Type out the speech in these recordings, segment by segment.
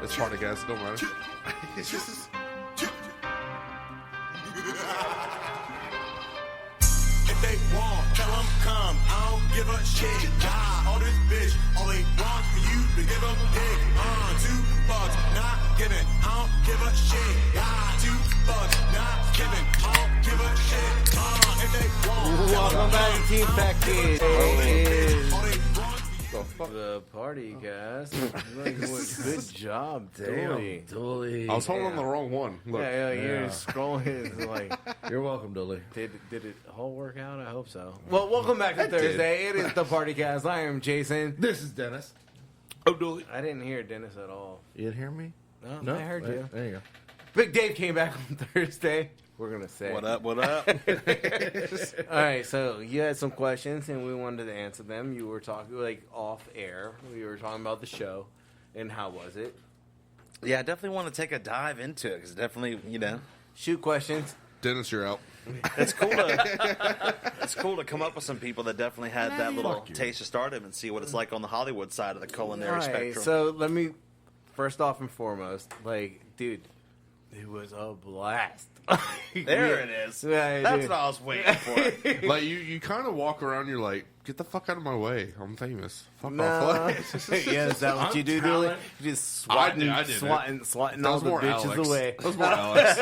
It's party gas. Don't matter. If they want, tell them come. I don't give a shit. Die, all this bitch. All they want for you to give a dick. $2, not giving. I don't give a shit. Die, $2, not giving. I don't give a shit. If they want, Welcome back, Team Package. all they want. The party, guys. Good job, Damn, Dooley. I was holding the wrong one. Look. Yeah, you're scrolling. It's like, You're welcome, Dooley. did it all work out? I hope so. Well, welcome back to Thursday. It is the Party Cast. I am Jason. This is Dennis. Oh, Dooley. I didn't hear Dennis at all. You didn't hear me? No, I heard you. There you go. Big Dave came back on Thursday. We're gonna say What up? What up? All right, so you had some questions and we wanted to answer them. You were talking like off air. We were talking about the show and how was it? Yeah, I definitely want to take a dive into it because definitely, Shoot questions. Dennis, you're out. it's cool to come up with some people that definitely had that little taste of stardom and see what it's like on the Hollywood side of the culinary spectrum. So let me first off and foremost, dude, it was a blast. There it is. Yeah, That's dude. what I was waiting for. Like, you kind of walk around, you're like, get the fuck out of my way. I'm famous. Fuck No. off. Yeah, is that what you do, Dooley? You just swatting all the bitches Alex. away. That was more Alex.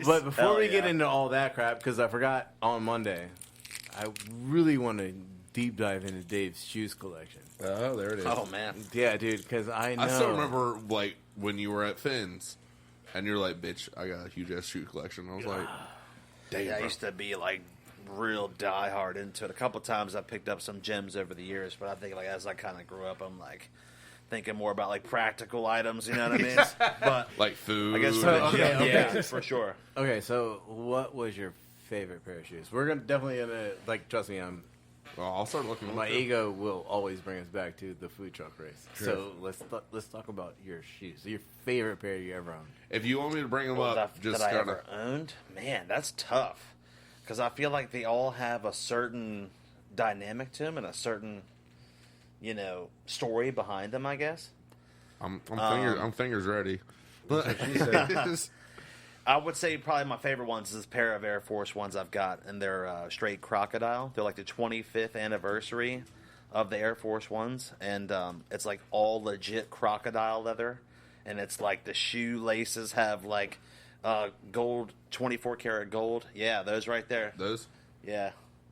But before Hell we get yeah. into all that crap, because I forgot on Monday, I really want to deep dive into Dave's shoes collection. Oh, there it is. Oh, man. Yeah, dude, because I know. I still remember, like, when you were at Finn's, and you're like, bitch, I got a huge-ass shoe collection. I was like, damn, Yeah, I bro. used to be like real diehard into it. A couple times I picked up some gems over the years, but I think like as I kind of grew up, I'm like thinking more about like practical items. You know what I mean? But Like food. I guess okay. yeah, for sure. Okay, so what was your favorite pair of shoes? We're definitely gonna trust me, Well, I'll start looking. my ego will always bring us back to the food truck race. So let's talk about your shoes. Your favorite pair you ever owned. If you want me to bring them Well, up, just that I kind of. ever owned, man, that's tough because I feel like they all have a certain dynamic to them and a certain, story behind them. I guess. I'm fingers ready. I would say probably my favorite ones is this pair of Air Force Ones I've got, and they're straight crocodile. They're like the 25th anniversary of the Air Force Ones, and it's like all legit crocodile leather, and it's like the shoelaces have like gold, 24 karat gold. Yeah, those right there. Those? Yeah.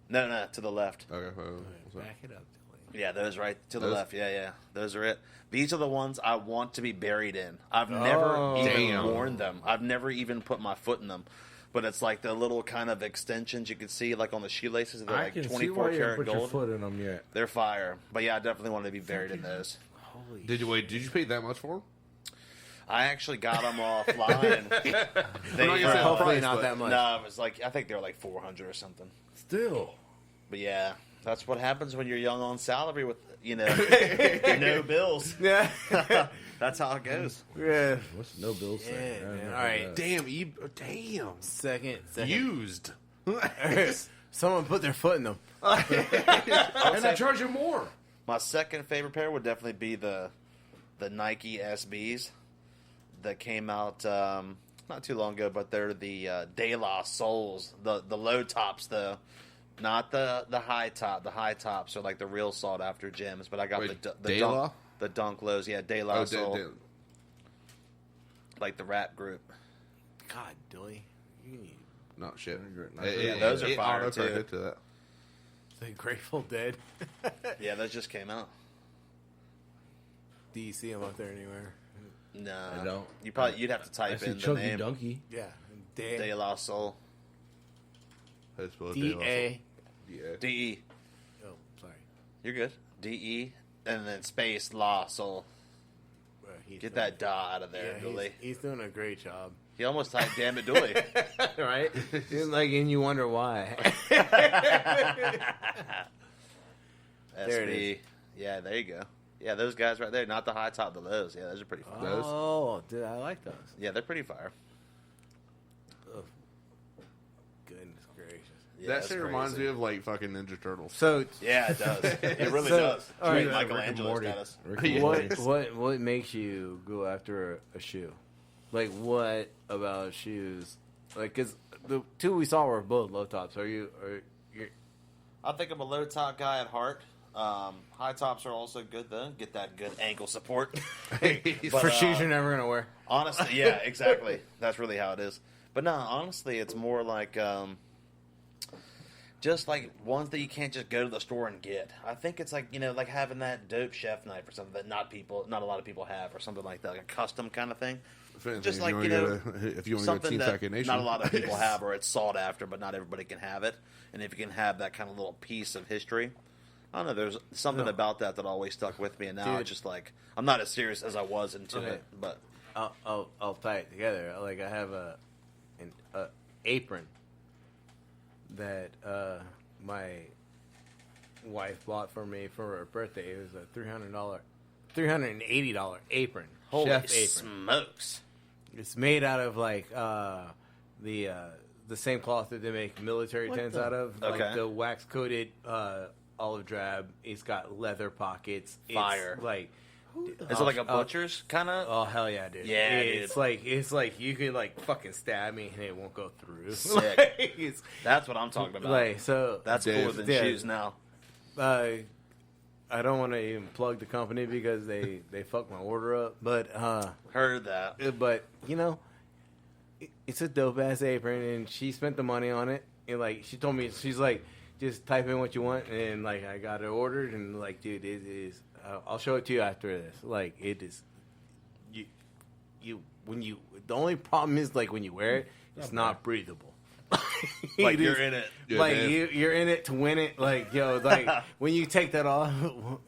No, to the left. Okay. what's that? Back it up, Dooley. Yeah, those right to the Those? left. Yeah. Those are it. These are the ones I want to be buried in. I've never even Damn. worn them. I've never even put my foot in them. But it's like the little kind of extensions you can see like on the shoelaces. They're I like can see 24 why you haven't karat put your gold. foot in them yet. They're fire. But yeah, I definitely want to be buried in those. Holy Did you pay that much for them? I actually got them offline. They, not gonna say hopefully price, not but- that much. no, it was like I think they were like 400 or something. Still. But yeah, that's what happens when you're young on salary with no bills. Yeah. That's how it goes. Yeah. What's no bill Yeah, saying? man. All right. Damn. Second. Used. Someone put their foot in them. And they charge you more. My second favorite pair would definitely be the Nike SBs that came out not too long ago, but they're the De La Souls, the low tops though, not the high top. The high tops are like the real sought after gems. But I got Wait, the De La? the Dunk lows, yeah, De La Oh, Soul, damn. like the rap group. God, Dooley. You need No, shit. Yeah, those are fire, too. autocorrected to that. the Grateful Dead. Yeah, those just came out. Do you see them up there anywhere? No, I don't. You'd have to I type see in the Chunky name. Donkey. Yeah. De La Soul. How do you spell it? D-A. Yeah. D-E. Oh, sorry. You're good. D-E, and then space La Soul. Well, he's Get doing- that da out of there, Yeah, Dooley. he's doing a great job. He almost typed damn it, Dooley. Right? And you wonder why. There it SB. Yeah, there you go. Yeah, those guys right there. Not the high top, the lows. Yeah, those are pretty fire. Those? Oh, dude, I like those. Yeah, they're pretty fire. Oh, goodness gracious. Yeah, that it's shit reminds crazy. me of like fucking Ninja Turtles. So, Yeah, it does. It really So, does. all right. Treat Rick and Michelangelo Morty. status. Rick and Morty. what makes you go after a shoe? Like, what about shoes? Like, because the two we saw were both low tops. You're I think I'm a low top guy at heart. High tops are also good though. Get that good ankle support. But, for shoes you're never gonna wear? honestly, yeah, exactly. That's really how it is. But no, honestly, it's more like just like ones that you can't just go to the store and get. I think it's like, like having that dope chef knife or something that not a lot of people have, or something like that, like a custom kind of thing. Just like, if you want to go something Team that Fat Kid Nation, not a lot of people have, or it's sought after, but not everybody can have it. And if you can have that kind of little piece of history, I don't know. There's something about that always stuck with me, and now Dude. it's just like I'm not as serious as I was into Okay. it. But I'll tie it together. Like, I have an apron that my wife bought for me for her birthday. It was a $380 apron. holy Chef apron. smokes! It's made out of like the same cloth that they make military tents out of. Like Okay. the wax coated olive drab. It's got leather pockets. Fire. It's like, Is it like a butcher's kind of? oh hell yeah, dude! Yeah, it's dude. like you could like fucking stab me and it won't go through. Sick. Like, it's That's what I'm talking about. like so. That's Dave, cooler than yeah. shoes now. I don't want to even plug the company because they fucked my order up, but Heard that. it's a dope ass apron, and she spent the money on it. And like she told me, she's like, just type in what you want, and like I got it ordered, and like, dude, it is. I'll show it to you after this. Like, it is. The only problem is like when you wear it, it's not breathable. Like It you're is- in it. Yeah, like Dave. you're in it to win it. Like, yo, like when you take that off.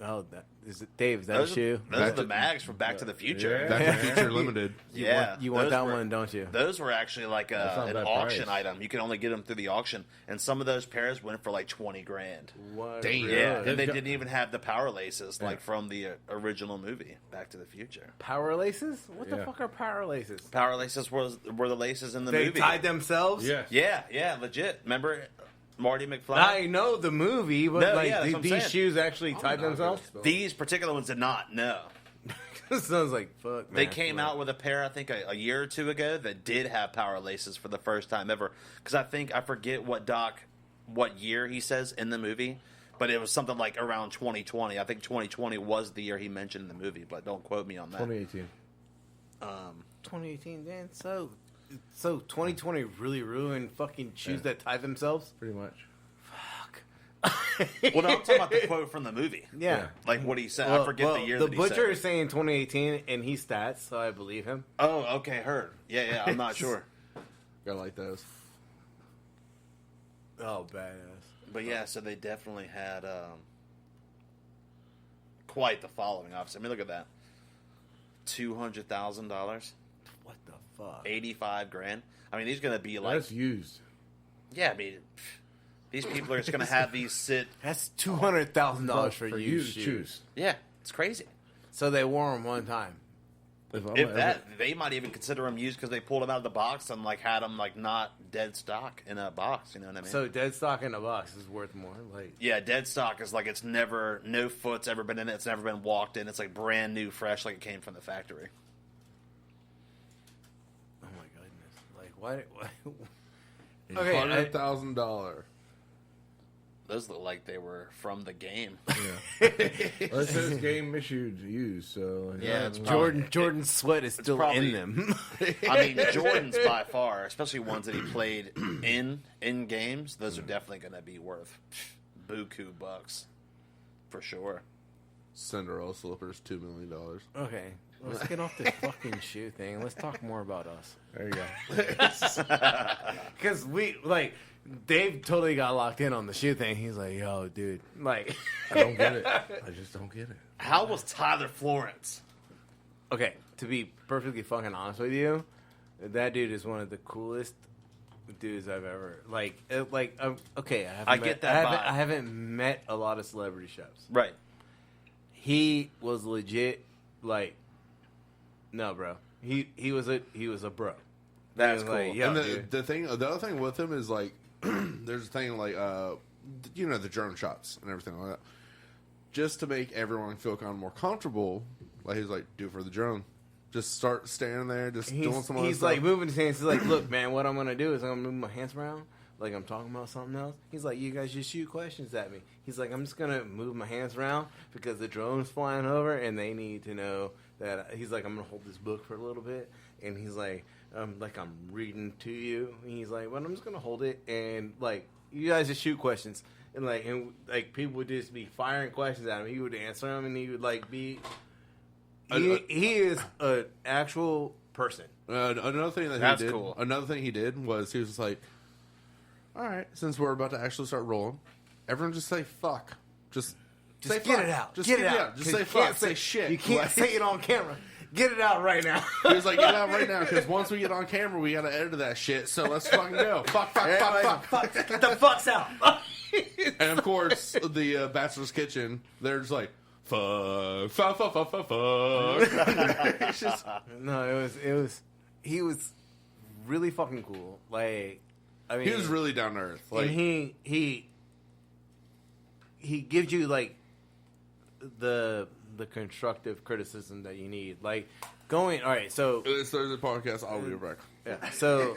Oh, is it Dave? Is that Those a shoe? Those are the mags from Back to the Future. Back to the Future Limited. You want those that were- one, don't you? Those were actually like That's not an bad auction price. item. You can only get them through the auction, and some of those pairs went for like $20,000. What? Damn. Really? Yeah, and they They've got- didn't even have the power laces like from the original movie, Back to the Future. Power laces? What the Yeah. fuck are power laces? Power laces were the laces in the They movie. tied themselves? Yeah. Yeah, legit. Remember Marty McFly? I know the movie, but No, like yeah, that's what I'm these saying. shoes actually tied themselves. These particular ones did not. No, Sounds like fuck. they man. came out with a pair. I think a year or two ago that did have power laces for the first time ever. Because I forget what year he says in the movie, but it was something like around 2020. I think 2020 was the year he mentioned in the movie, but don't quote me on that. 2018. 2018. Then so 2020 really ruined fucking shoes that tie themselves. Pretty much. Well, no, I'm talking about the quote from the movie. Yeah. Like what he said. I forget the year The that he butcher said. is saying 2018, and he stats, so I believe him. Oh, okay, heard. Yeah, I'm not sure. Gotta like those. Oh, badass. But yeah, so they definitely had quite the following. Obviously, I mean, look at that: $200,000, What the fuck? $85,000. I mean, he's going to be like, That's used. yeah. I mean, these people are just going to have these sit. That's $200,000 for used used shoes. shoes. Yeah, it's crazy. So they wore them one time. If that, they might even consider them used because they pulled them out of the box and like had them like not dead stock in a box. You know what I mean? So dead stock in a box is worth more. Like, yeah, dead stock is like it's never, no foot's ever been in it. It's never been walked in. It's like brand new, fresh, like it came from the factory. oh my goodness. Like, why Okay, $100,000. Those look like they were from the game. Well, it says game issued used, so Yeah, it's Jordan's sweat is still probably- in them. I mean, Jordan's by far, especially ones that he played in games, those are definitely going to be worth buku bucks for sure. Cinderella slippers, $2 million. Okay, let's get off this fucking shoe thing. Let's talk more about us. there you go. Because we, like, Dave totally got locked in on the shoe thing. He's like, yo, dude. Like, I don't get it. I just don't get it. How was Tyler Florence? okay, to be perfectly fucking honest with you, that dude is one of the coolest dudes I've ever, okay, I get that vibe. I haven't met a lot of celebrity chefs. Right. He was legit, like, no, bro. He was a bro. That's He was cool. like, yo, And dude. the other thing with him is like, there's a thing like, the drone shots and everything like that. Just to make everyone feel kind of more comfortable, like he's like, do it for the drone. Just start standing there, just doing some other He's stuff. like moving his hands. He's like, look, man, what I'm gonna do is I'm gonna move my hands around, like I'm talking about something else. He's like, you guys just shoot questions at me. He's like, I'm just gonna move my hands around because the drone's flying over and they need to know that. He's like, I'm gonna hold this book for a little bit, and he's like I'm reading to you. And he's like, well, I'm just gonna hold it and like you guys just shoot questions. And people would just be firing questions at him. He would answer them, and he would like be. He is an actual person. Another thing That's he did. cool. Another thing he did was he was just like, "All right, since we're about to actually start rolling, everyone just say fuck. Just say get fuck. it out. Just get it out. Just say 'Cause you fuck. can't Say shit. You can't Like- say it on camera. Get it out right now. He was like, get it out right now, because once we get on camera, we got to edit that shit. So let's fucking go. Fuck. Get the fucks out. And of course, the Bachelor's Kitchen, they're just like, fuck. It's just, No, he was really fucking cool. Like, I mean, he was really down to earth. Like, and he gives you like the constructive criticism that you need. Like all right, so it's Thursday podcast. I'll be right back. yeah, so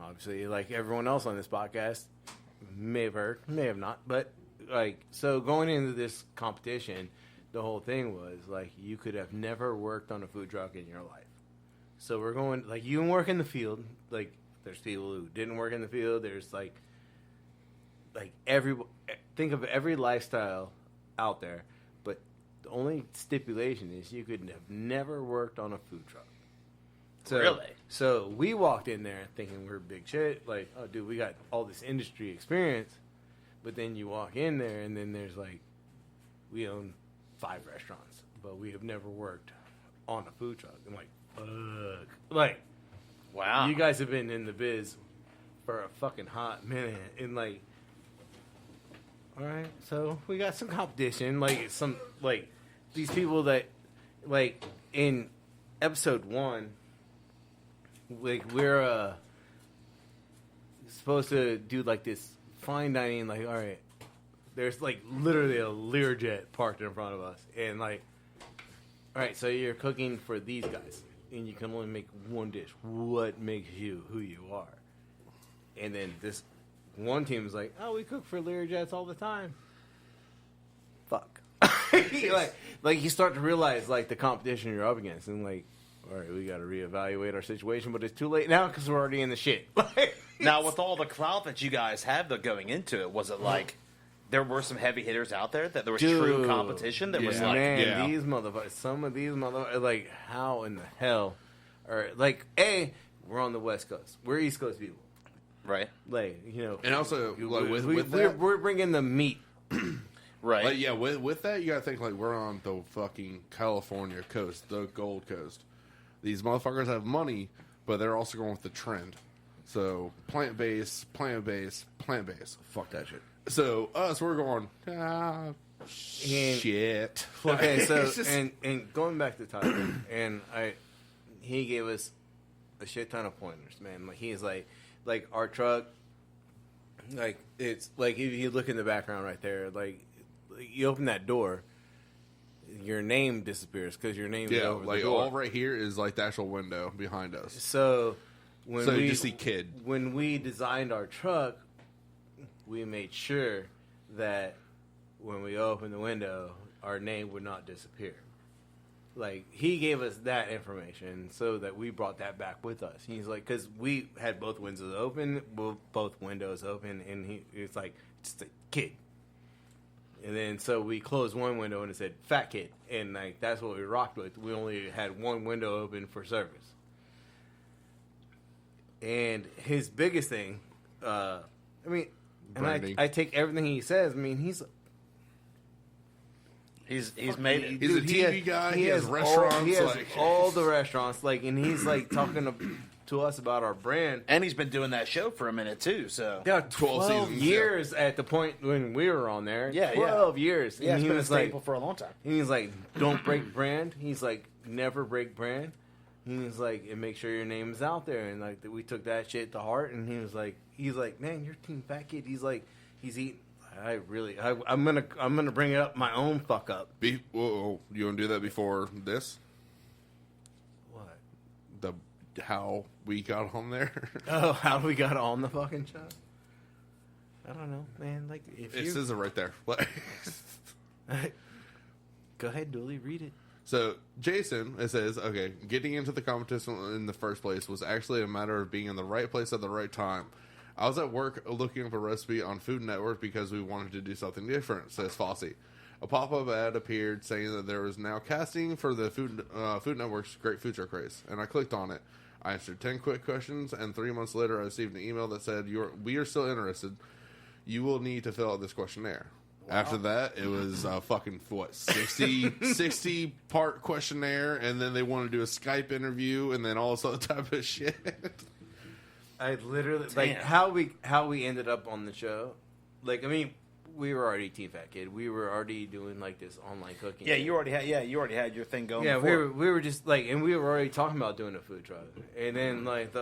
obviously, like everyone else on this podcast may have heard, may have not, but like, so going into this competition, the whole thing was like you could have never worked on a food truck in your life. So we're going, like, you can work in the field. Like, there's people who didn't work in the field. There's like think of every lifestyle out there, but the only stipulation is you could have never worked on a food truck. So, Really? So we walked in there thinking we're big shit. Like, oh, dude, we got all this industry experience. But then you walk in there, and then there's like, we own 5 restaurants, but we have never worked on a food truck. I'm like, fuck. Like, Wow. you guys have been in the biz for a fucking hot minute, and like, all right, so we got some competition, like these people that, like, in episode 1, like, we're supposed to do like this fine dining, like, all right, there's like literally a Learjet parked in front of us, and like, all right, so you're cooking for these guys, and you can only make one dish. What makes you who you are? And then this one team is like, oh, we cook for Learjets all the time. Fuck. like you start to realize like the competition you're up against, and like, all right, we got to reevaluate our situation, but it's too late now because we're already in the shit. Now, with all the clout that you guys have though going into it, was it like there were some heavy hitters out there that there was true competition that was Yeah. like, man, yeah. these motherfuckers, some of these motherfuckers, like, how in the hell are, like, we're on the West Coast. We're East Coast people. right, Like, you know. And also, like, with we're, that, we're bringing the meat. right, like, yeah, with that, you gotta think, like, we're on the fucking California coast, the Gold Coast. These motherfuckers have money, but they're also going with the trend. So, plant-based, plant-based, plant-based. Fuck that shit. So, us, we're going, shit. Okay, so, It's just- and going back to Tyler, and he gave us a shit ton of pointers, man. Like, he's like our truck, like, it's, like, if you look in the background right there, like, you open that door, your name disappears because your name is yeah, over like, the door. all right here is, like, the actual window behind us. So when So we you just see kid. when we designed our truck, we made sure that when we opened the window, our name would not disappear. Like, he gave us that information so that we brought that back with us. He's like, because we had both windows open, and it's like, it's a kid. And then so we closed one window and it said fat kid, and like that's what we rocked with. We only had one window open for service. And his biggest thing, I mean, and Branding. I take everything he says. I mean, he's made it. He's a TV guy. He has restaurants. He has like, all the restaurants. Like, and he's like talking to us about our brand. And he's been doing that show for a minute too. So Yeah, 12 12 seasons, years at the point when we were on there. Yeah, 12 years. yeah, And it's he been a was like, staple for a long time. and he's like, don't break brand. He's like, never break brand. He was like, and make sure your name is out there. And like, we took that shit to heart. And he's like, man, you're Team Fat Kid. He's like, he's eating. I'm gonna bring up my own fuck up. Whoa, you want to do that before this? What? How we got on there? Oh, how we got on the fucking show? I don't know, man. Like, if It you says it right there. go ahead, Dooley, read it. So, Jason, it says, okay, getting into the competition in the first place was actually a matter of being in the right place at the right time. I was at work looking up a recipe on Food Network because we wanted to do something different, says Fosse. A pop-up ad appeared saying that there was now casting for the Food Network's Great Food Truck Race, and I clicked on it. I answered 10 quick questions, and 3 months later I received an email that said, we are still interested. You will need to fill out this questionnaire. Wow. After that, it was fucking, 60 part questionnaire, and then they want to do a Skype interview, and then all this other type of shit. I literally, like, how we ended up on the show. Like, I mean, we were already Team Fat Kid. We were already doing, like, this online cooking. Yeah, you already had your thing going. Yeah, before. we were just, like, and we were already talking about doing a food truck. And then, like,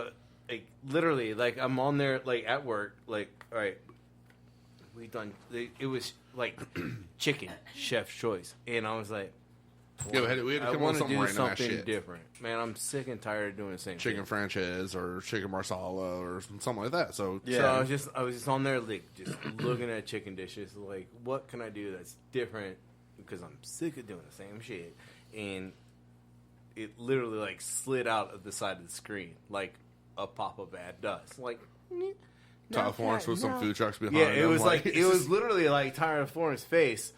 literally, like, I'm on there, like, at work, like, all right, it was like chicken, chef's choice, and I was like, yeah, we had to come on something do something shit. different. Man, I'm sick and tired of doing the same chicken thing. franchise or chicken marsala or something like that. So yeah, so I was just on there, like, just looking at chicken dishes, like, what can I do that's different? Because I'm sick of doing the same shit, and it literally, like, slid out of the side of the screen like a pop-up ad does, like. Tyler Florence with some food trucks behind him. him. It was like it was literally like Tyler Florence's face,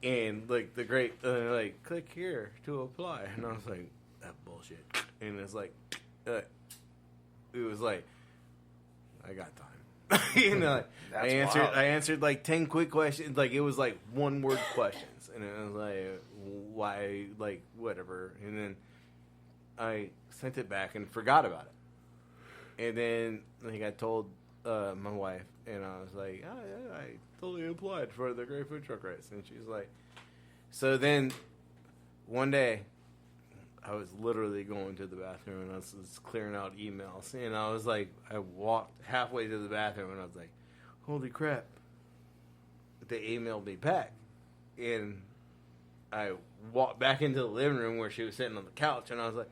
and like the great like click here to apply, and I was like, that bullshit. And it's like, it was like, I got time. You know, like, I answered like 10 quick questions. Like, it was like 1-word questions, and it was like, why, like, whatever. And then I sent it back and forgot about it. And then like I told my wife, and I was like, I totally applied for the Great Food Truck Race. And she's like, so then one day I was literally going to the bathroom, and I was clearing out emails, and I was like, I walked halfway to the bathroom, and I was like, holy crap, they emailed me back. And I walked back into the living room where she was sitting on the couch, and I was like,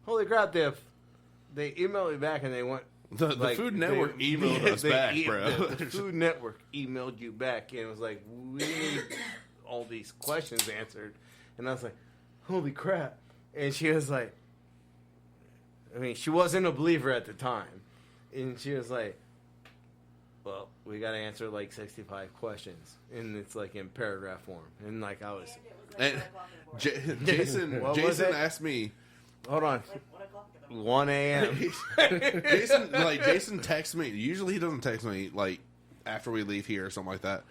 holy crap, they emailed me back, and they went, The Food Network emailed us back, bro. The Food Network emailed you back, and it was like, we need all these questions answered. And I was like, holy crap. And she was like, I mean, she wasn't a believer at the time. And she was like, well, we got to answer like 65 questions. And it's like in paragraph form. And like I was... And Jason asked me... Hold on. 1 a.m. Jason texts me. Usually he doesn't text me like after we leave here or something like that.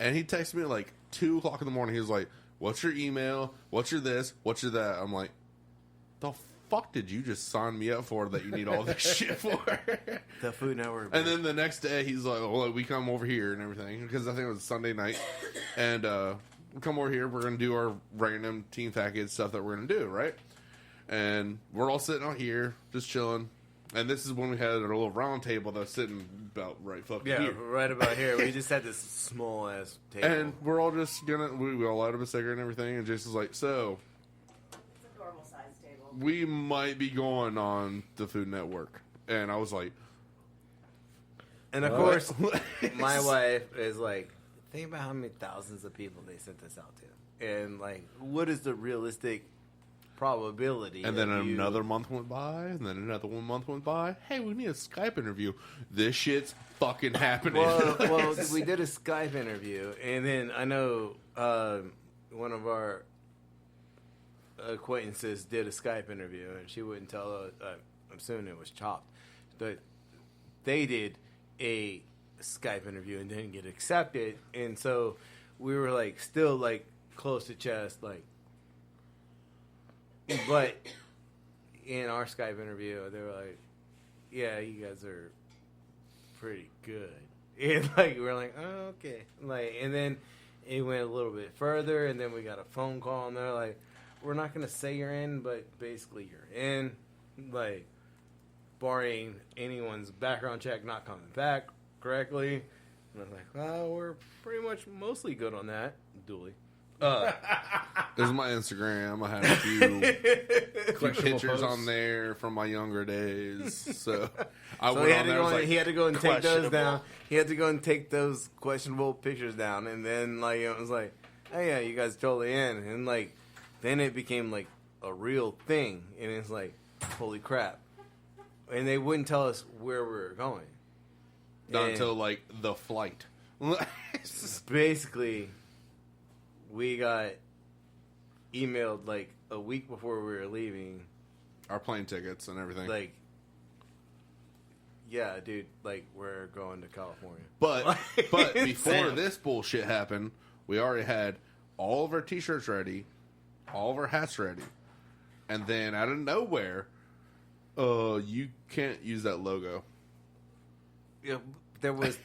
And he texts me like 2 o'clock in the morning. He was like, "What's your email? What's your this? What's your that?" I'm like, "The fuck did you just sign me up for that you need all this shit for?" The Food Network. And then the next day he's like, "Well, we come over here and everything because I think it was Sunday night, and we come over here. We're gonna do our random Team Fat Kid stuff that we're gonna do, right?" And we're all sitting out here, just chilling. And this is when we had a little round table that was sitting about right fucking here. Yeah, right about here. We just had this small ass table. And we're all just we all light up a cigarette and everything. And Jason's like, so, it's a normal size table. We might be going on the Food Network. And I was like, and of course, my wife is like, think about how many thousands of people they sent this out to. And like, what is the realistic probability? And then another month went by, and then another month went by. Hey, we need a Skype interview. This shit's fucking happening. Well, we did a Skype interview, and then I know one of our acquaintances did a Skype interview, and she wouldn't tell us. I'm assuming it was chopped, but they did a Skype interview and didn't get accepted, and so we were like still like close to chest, like. But in our Skype interview, they were like, "Yeah, you guys are pretty good." And like we're like, "Oh, okay." Like, and then it went a little bit further, and then we got a phone call, and they're like, "We're not gonna say you're in, but basically you're in." like, barring anyone's background check not coming back correctly. And I was like, well, we're pretty much mostly good on that. Dooley. There's my Instagram. I have a few pictures on there from my younger days. So I went on there. I was like, he had to go and take those questionable. down. He had to go and take those questionable pictures down, and then like it was like, oh yeah, you guys totally in, and like then it became like a real thing, and it's like, holy crap, and they wouldn't tell us where we were going. not And until like the flight. basically, we got emailed like a week before we were leaving. Our plane tickets and everything. Like, yeah, dude, like we're going to California. But before Damn. this bullshit happened, we already had all of our t-shirts ready, all of our hats ready, and then out of nowhere, you can't use that logo. Yeah, there was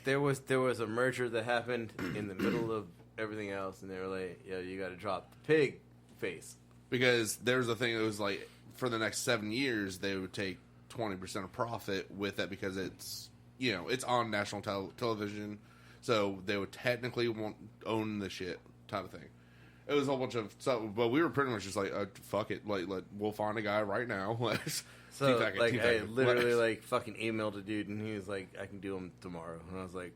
a merger that happened in the middle of everything else, and they were like, "Yo, you got to drop the pig face." Because there's a thing that was like, for the next 7 years, they would take 20% of profit with it because it's, you know, it's on national television. So they would technically own the shit type of thing. It was a whole bunch of stuff, but we were pretty much just like, fuck it. Like, we'll find a guy right now. So like, I literally like fucking emailed a dude, and he was like, "I can do them tomorrow," and I was like,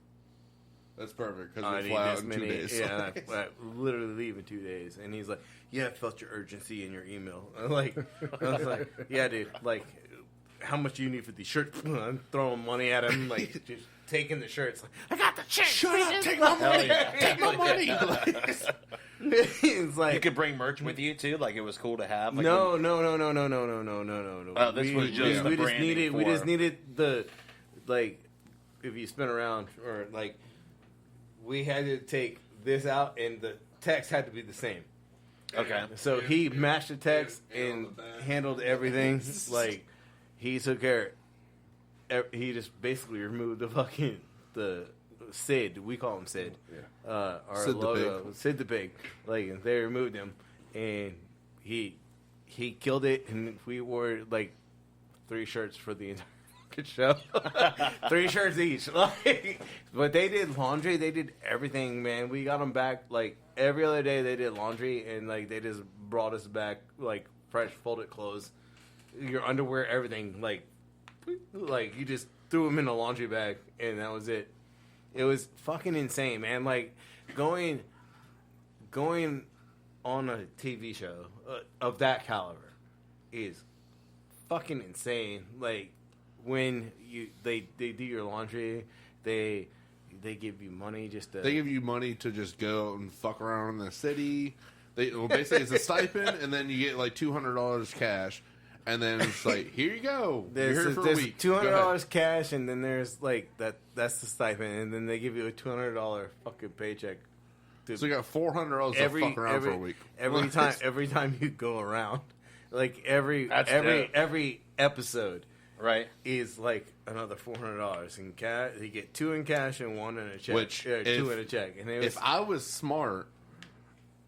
That's perfect I because we need fly out this in 2 many. days. Yeah, I literally leave in 2 days. And he's like, "Yeah, I felt your urgency in your email." I was like, "Yeah, dude. Like, how much do you need for these shirts?" I'm throwing money at him, like just taking the shirts. Like, I got the shirts. Shut up! Take my money! Take my money! It's like, You could bring merch with you too. Like it was cool to have. Like no. Oh, this was just the we branding just for- needed the, like, if you spin around or like, we had to take this out and the text had to be the same. Okay. So he matched the text and handled everything. Like, he took care. He just basically removed the fucking the Sid. We call him Sid. Our Sid the logo, Pig. Sid the Pig. Like, and they removed him, and he killed it. And we wore like 3 shirts for the entire fucking show. 3 shirts each. Like, but they did laundry. They did everything, man. We got them back like every other day. They did laundry, and like they just brought us back like fresh folded clothes, your underwear, everything. Like you just threw them in a laundry bag, and that was it. It was fucking insane, man. Like going on a TV show of that caliber is fucking insane. Like when they do your laundry, they give you money just to. They give you money to just go and fuck around in the city. Basically, it's a stipend, and then you get like $200 cash, and then it's like, here you go. You're here for a week. $200 cash, and then there's like that's the stipend, and then they give you a $200 fucking paycheck. So you got $400 to fuck around for a week. Every time you go around, like every episode, Right. is like another $400 in cash. You get 2 in cash and 1 in a check. Which, 2 in a check. And it was, If I was smart,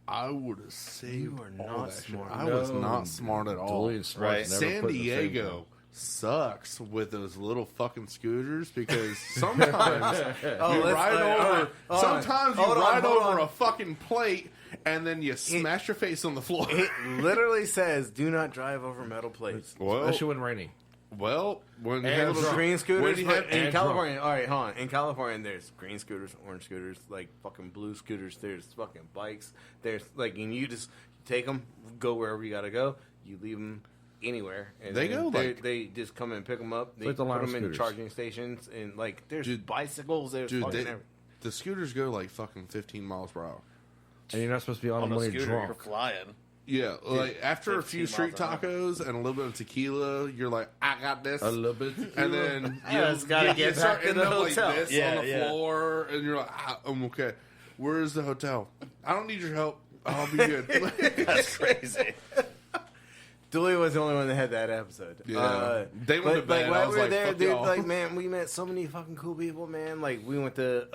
I would have saved You are all not that smart. shit. I was not smart at all. Julian Smart's Right. never San put in the same Diego time. sucks with those little fucking scooters because sometimes you ride over. Sometimes you ride over a fucking plate and then you smash your face on the floor. it literally says, "Do not drive over metal plates." Especially when raining. Well, when you And have little green scooters. when you have- In and California, all right, hold on. In California, there's green scooters, orange scooters, like fucking blue scooters. There's fucking bikes. There's like, and you just take them, go wherever you gotta go. You leave them anywhere, and They then go, like- they just come and pick them up. They like the put Lime them in scooters. charging stations, and like there's Dude, bicycles. There's fucking everything. the scooters go like fucking 15 miles per hour. And you're not supposed to be on On them a when you're scooter, you're drunk. flying. Yeah, like after a 15 few street miles an tacos and a little bit of tequila, you're like, I got this. A little bit. And then Yeah, it's gotta get start back to ending the up hotel. like this Yeah, on the yeah. floor, and you're like, I'm okay. Where is the hotel? I don't need your help. I'll be good. That's crazy. Dooley was the only one that had that episode. Yeah. They went to but, bed. Like, I while was we were like, there, fuck dude, y'all. like, man, we met so many fucking cool people, man. Like, we went to,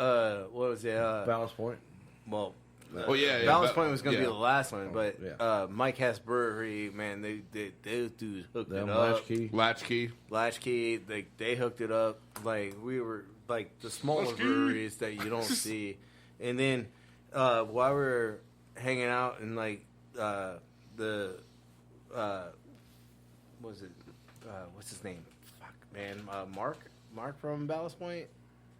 what was it? Ballast Point. Well, Oh yeah, Ballast Point was going to be yeah. the last one, but yeah. Mike Hess Brewery, man, those dudes hooked Them it up. latchkey. Latchkey. They hooked it up. Like, we were like the smaller breweries that you don't see. And then while we were hanging out in like what's his name? Fuck, man, Mark from Ballast Point.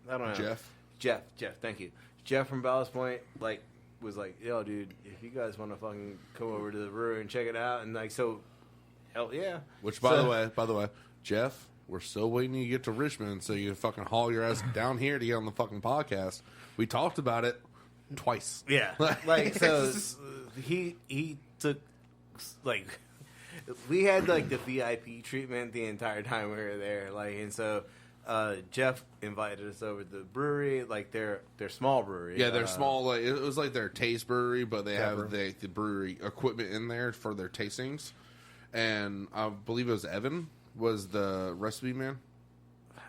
I don't know. Jeff. Thank you. Jeff from Ballast Point, like, was like, yo, dude, if you guys want to fucking come over to the brewery and check it out, and like, so, hell yeah. Which, by the way, Jeff, we're still waiting to get to Richmond so you can fucking haul your ass down here to get on the fucking podcast. We talked about it twice. Yeah, like, so he took, like, we had like the VIP treatment the entire time we were there, like, and so Jeff invited us over to the brewery, like their small brewery. Yeah, they're small. Like, it was like their taste brewery, but they have the brewery equipment in there for their tastings. And I believe it was Evan was the recipe man.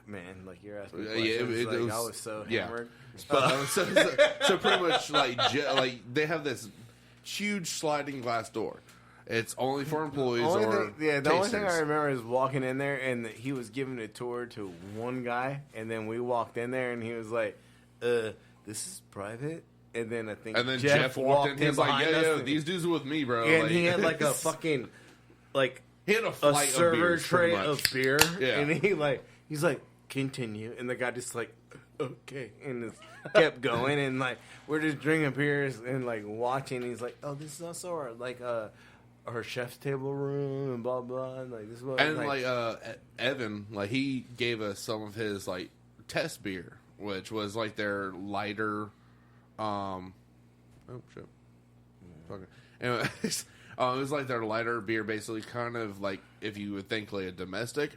Man, like, you're asking questions, it was, I was so hammered. So pretty much like they have this huge sliding glass door. It's only for employees The tasters. only thing I remember is walking in there and he was giving a tour to one guy, and then we walked in there and he was like, "This is private." And then Jeff walked in. He was like, "Yeah, and these dudes are with me, bro." And like, he had like a fucking he had a server of beers, tray pretty much. of beer, Yeah. and he's like, "Continue," and the guy just like, "Okay," and just kept going, and like we're just drinking beers and like watching. And he's like, "Oh, this is also our chef's table room and blah blah," and like this is what Evan, like, he gave us some of his like test beer, which was like their lighter oh shit. Okay. Anyways, it was like their lighter beer, basically, kind of like if you would think like a domestic.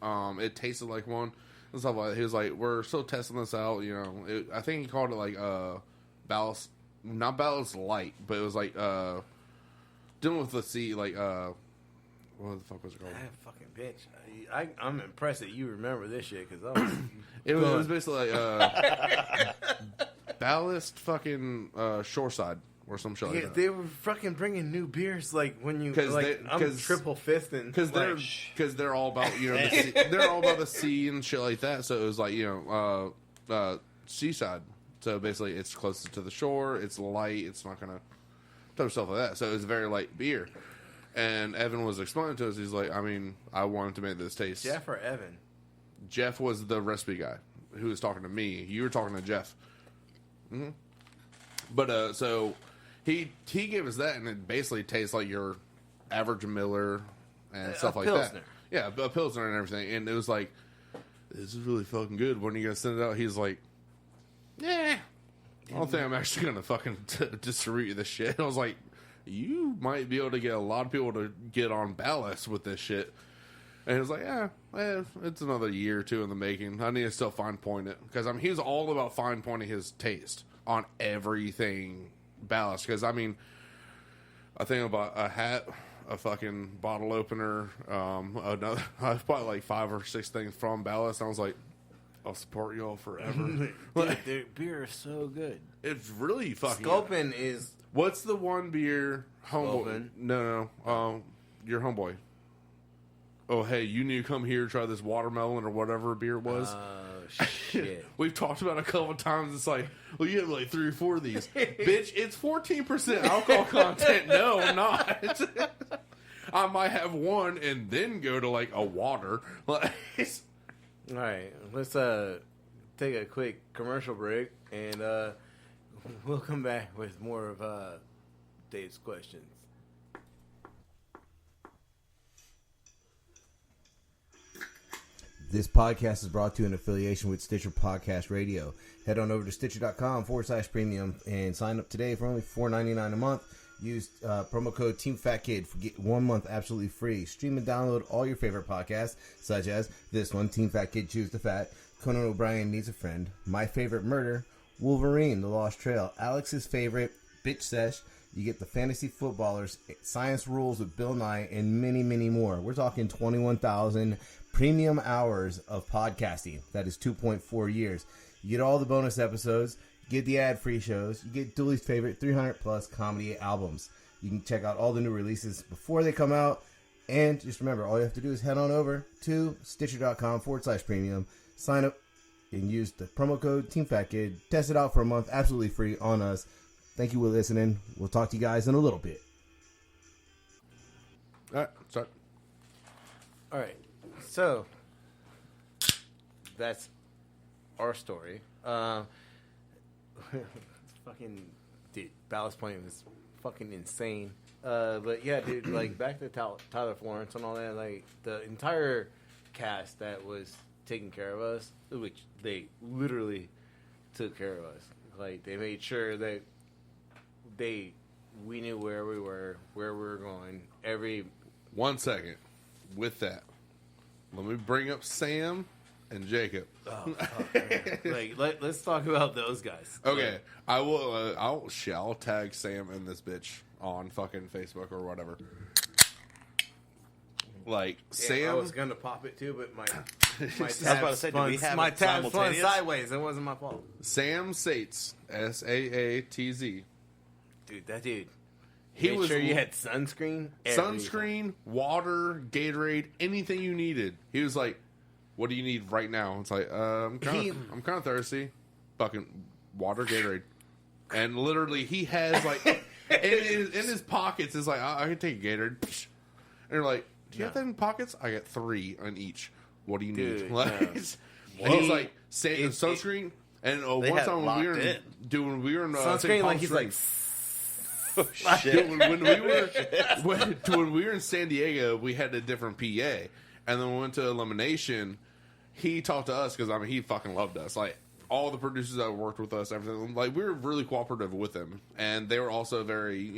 It tasted like one and stuff like that. He was like, "We're still testing this out," you know. I think he called it like Ballast, not Ballast Light, but it was like dealing with the sea, like what the fuck was it called? That fucking bitch. I'm impressed that you remember this shit, because It was basically like Ballast fucking Shoreside or some shit like that. they were fucking bringing new beers, like when you I'm cause triple fisting because they're all about, you know, the sea, they're all about the sea and shit like that. So it was like, you know, seaside. So basically, it's closest to the shore. It's light. It's not gonna touch stuff like that. So it was very light beer. And Evan was explaining to us. He's like, I mean, I wanted to make this taste. Jeff or Evan? Jeff was the recipe guy who was talking to me. You were talking to Jeff. Mm-hmm. But so he gave us that, and it basically tastes like your average Miller and stuff like Pilsner. that. Yeah, a Pilsner and everything. And it was like, this is really fucking good. When are you gonna send it out? He's like, yeah, I don't think I'm actually gonna fucking distribute this shit. I was like, you might be able to get a lot of people to get on Ballast with this shit. And he was like, yeah, it's another year or two in the making. I need to still fine point it. Because, I mean, he was all about fine pointing his taste on everything Ballast. Because, I mean, I think about a hat, a fucking bottle opener, another, I bought like 5 or 6 things from Ballast. And I was like, I'll support y'all forever. Dude, their beer is so good. It's really fucking Sculpin is... What's the one beer? Homeboy. Sculpin. No. Your homeboy. Oh, hey, you need to come here and try this watermelon or whatever beer it was. Oh, shit. We've talked about it a couple of times. It's like, well, you have like 3 or 4 of these. Bitch, it's 14% alcohol content. No, I'm not. I might have one and then go to like a water. All right, let's take a quick commercial break, and we'll come back with more of Dave's questions. This podcast is brought to you in affiliation with Stitcher Podcast Radio. Head on over to Stitcher.com/premium and sign up today for only $4.99 a month. Use promo code TeamFatKid for get 1 month absolutely free. Stream and download all your favorite podcasts, such as this one, Team Fat Kid Choose the Fat, Conan O'Brien Needs a Friend, My Favorite Murder, Wolverine, The Lost Trail, Alex's Favorite, Bitch Sesh. You get the Fantasy Footballers, Science Rules with Bill Nye, and many, many more. We're talking 21,000 premium hours of podcasting. That is 2.4 years. You get all the bonus episodes. get the ad-free shows, you get Dooley's favorite 300-plus comedy albums. You can check out all the new releases before they come out. And just remember, all you have to do is head on over to Stitcher.com/premium, sign up, and use the promo code TeamFatKid. Test it out for a month, absolutely free on us. Thank you for listening. We'll talk to you guys in a little bit. All right, sorry. All right, so that's our story. Fucking dude, Ballast Point was fucking insane. But yeah, dude, like back to Tyler Florence and all that. Like the entire cast that was taking care of us, which they literally took care of us. Like they made sure that we knew where we were going. Every 1 second. With that, let me bring up Sam and Jacob. oh, fuck, man. Like let's talk about those guys. Okay, I will. I'll tag Sam in this bitch on fucking Facebook or whatever. Like Yeah, Sam, I was gonna pop it too, but my I was about to say, do we have my it tabs spun simultaneous? sideways. It wasn't my fault, Sam Sates, Saatz. dude. That dude. He Made was sure you had sunscreen, sunscreen, water, Gatorade, anything you needed. He was like, "What do you need right now?" It's like, I'm kind of thirsty. Fucking water, Gatorade, and literally he has like in his pockets is like, I can take a Gatorade, and you're like, "Do you have that in pockets?" I got 3 on each. What do you need? Dude, Like, no. and he's like, sunscreen. And They one had time it when we were locked doing, we were in sunscreen. St. Like Palm he's like. Springs. Shit. when we were in San Diego, we had a different PA, and then we went to Elimination. He talked to us because he fucking loved us. Like all the producers that worked with us, everything. Like we were really cooperative with him, and they were also very,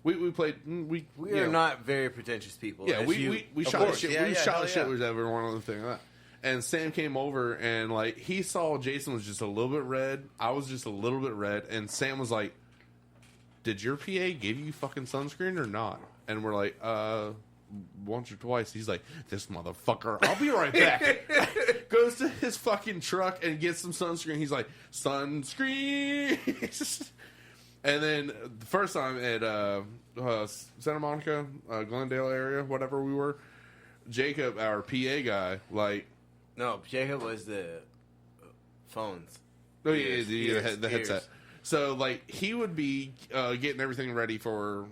we played. We are not very pretentious people. Yeah, as we you- shot course. shit. Yeah, We yeah, shot hell shit yeah. with everyone on the thing like that. And Sam came over and like he saw Jason was just a little bit red. I was just a little bit red, and Sam was like, "Did your PA give you fucking sunscreen or not?" And we're like, once or twice. He's like, "This motherfucker, I'll be right back." Goes to his fucking truck and gets some sunscreen. He's like, "Sunscreen." And then the first time at Santa Monica, Glendale area, whatever we were, Jacob, our PA guy, like, No, Jacob was the phones. oh Ears, yeah, the ears. headset. So like he would be getting everything ready for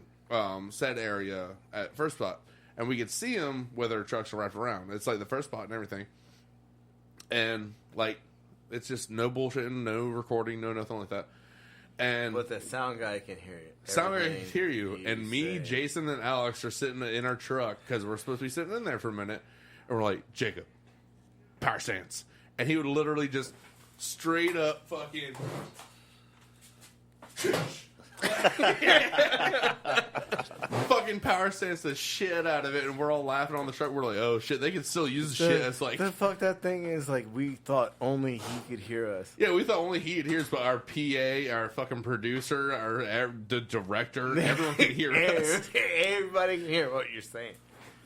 said area at first spot, and we could see him with our trucks wrapped around. It's like the first spot and everything, and like it's just no bullshitting, no recording, no nothing like that. And But the sound guy can hear it. sound guy can Everything hear you, you and me, say. Jason, and Alex are sitting in our truck because we're supposed to be sitting in there for a minute, and we're like, "Jacob, power stance," and he would literally just straight up fucking fucking power stance the shit out of it, and we're all laughing on the truck. We're like, "Oh shit, they can still use the shit." It's like, the fuck that thing is like. We thought only he could hear us. yeah, we thought only he could hear us, but our PA, our fucking producer, the director, everyone could hear us. Everybody can hear what you're saying.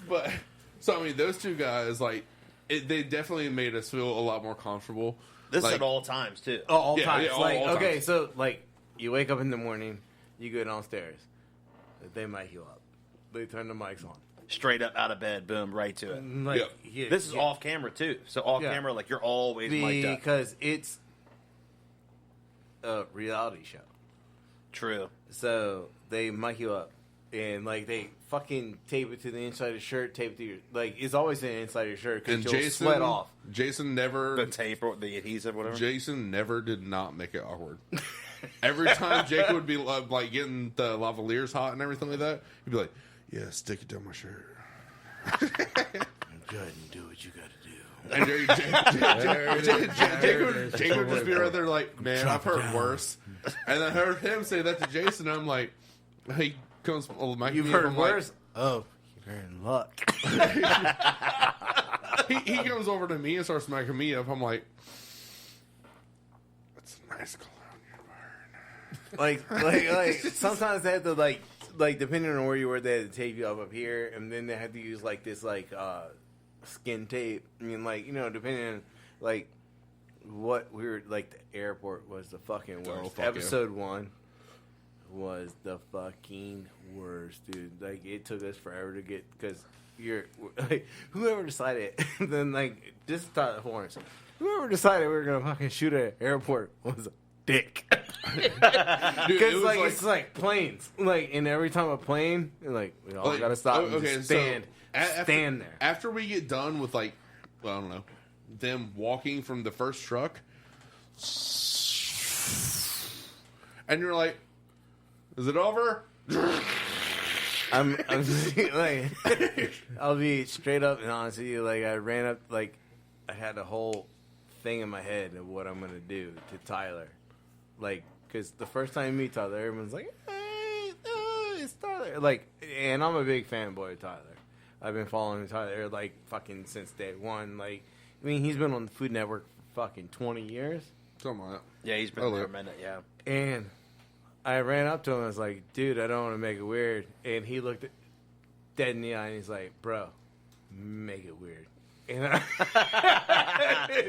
But so I mean, those two guys, like, they definitely made us feel a lot more comfortable. This Like, at all times too. All Yeah, times. yeah, all- like all okay, times. so like you wake up in the morning, you go downstairs, they mic you up, they turn the mics on. Straight up out of bed, boom, right to it. Like, Yeah. This is yeah. off camera too. So off Yeah. camera, like you're always mic'd up. Because it's a reality show. True. So they mic you up, and like they fucking tape it to the inside of the shirt, tape it to your like it's always the inside of your shirt and because you'll Jason, sweat off. Jason never, The tape or the adhesive, whatever. Jason never did not make it awkward. Every time Jacob would be like getting the lavaliers hot and everything like that, he'd be like, "Yeah, stick it down my shirt." Go ahead and do what you gotta do. And Jacob would just be right there like, "Man, I've heard worse." And I heard him say that to Jason. And I'm like, he comes, You've heard worse. Oh, you're in luck. He comes over to me and starts smacking me up. I'm like, "That's a nice cologne you're wearing." like sometimes they have to like depending on where you were, they had to tape you up here, and then they had to use like this skin tape. I mean, like depending on like what we were like. The airport was the fucking Oh, worst. fuck Episode 1 was the fucking worst, dude. Like it took us forever to get because you're like whoever decided. Then like this is Tyler Florence. Whoever decided we were gonna fucking shoot at an airport was a dick. Dude, Because like it's like planes, like and every time a plane, like we all Like, gotta stop and okay, just so stand, after, stand there. After we get done with like, well, I don't know, them walking from the first truck, and you're like, "Is it over?" I'm like, I'll be straight up and honest with you. Like I ran up, like I had a whole thing in my head of what I'm gonna do to Tyler, like because the first time you meet Tyler, everyone's like, "Hey, it's Tyler." Like, and I'm a big fanboy of Tyler. I've been following Tyler like fucking since day one. Like, I mean, he's been on the Food Network for fucking 20 years, Something like that. Yeah, he's been there a minute. Yeah. and I ran up to him and was like, dude, I don't want to make it weird. And he looked at dead in the eye and he's like, bro, make it weird. And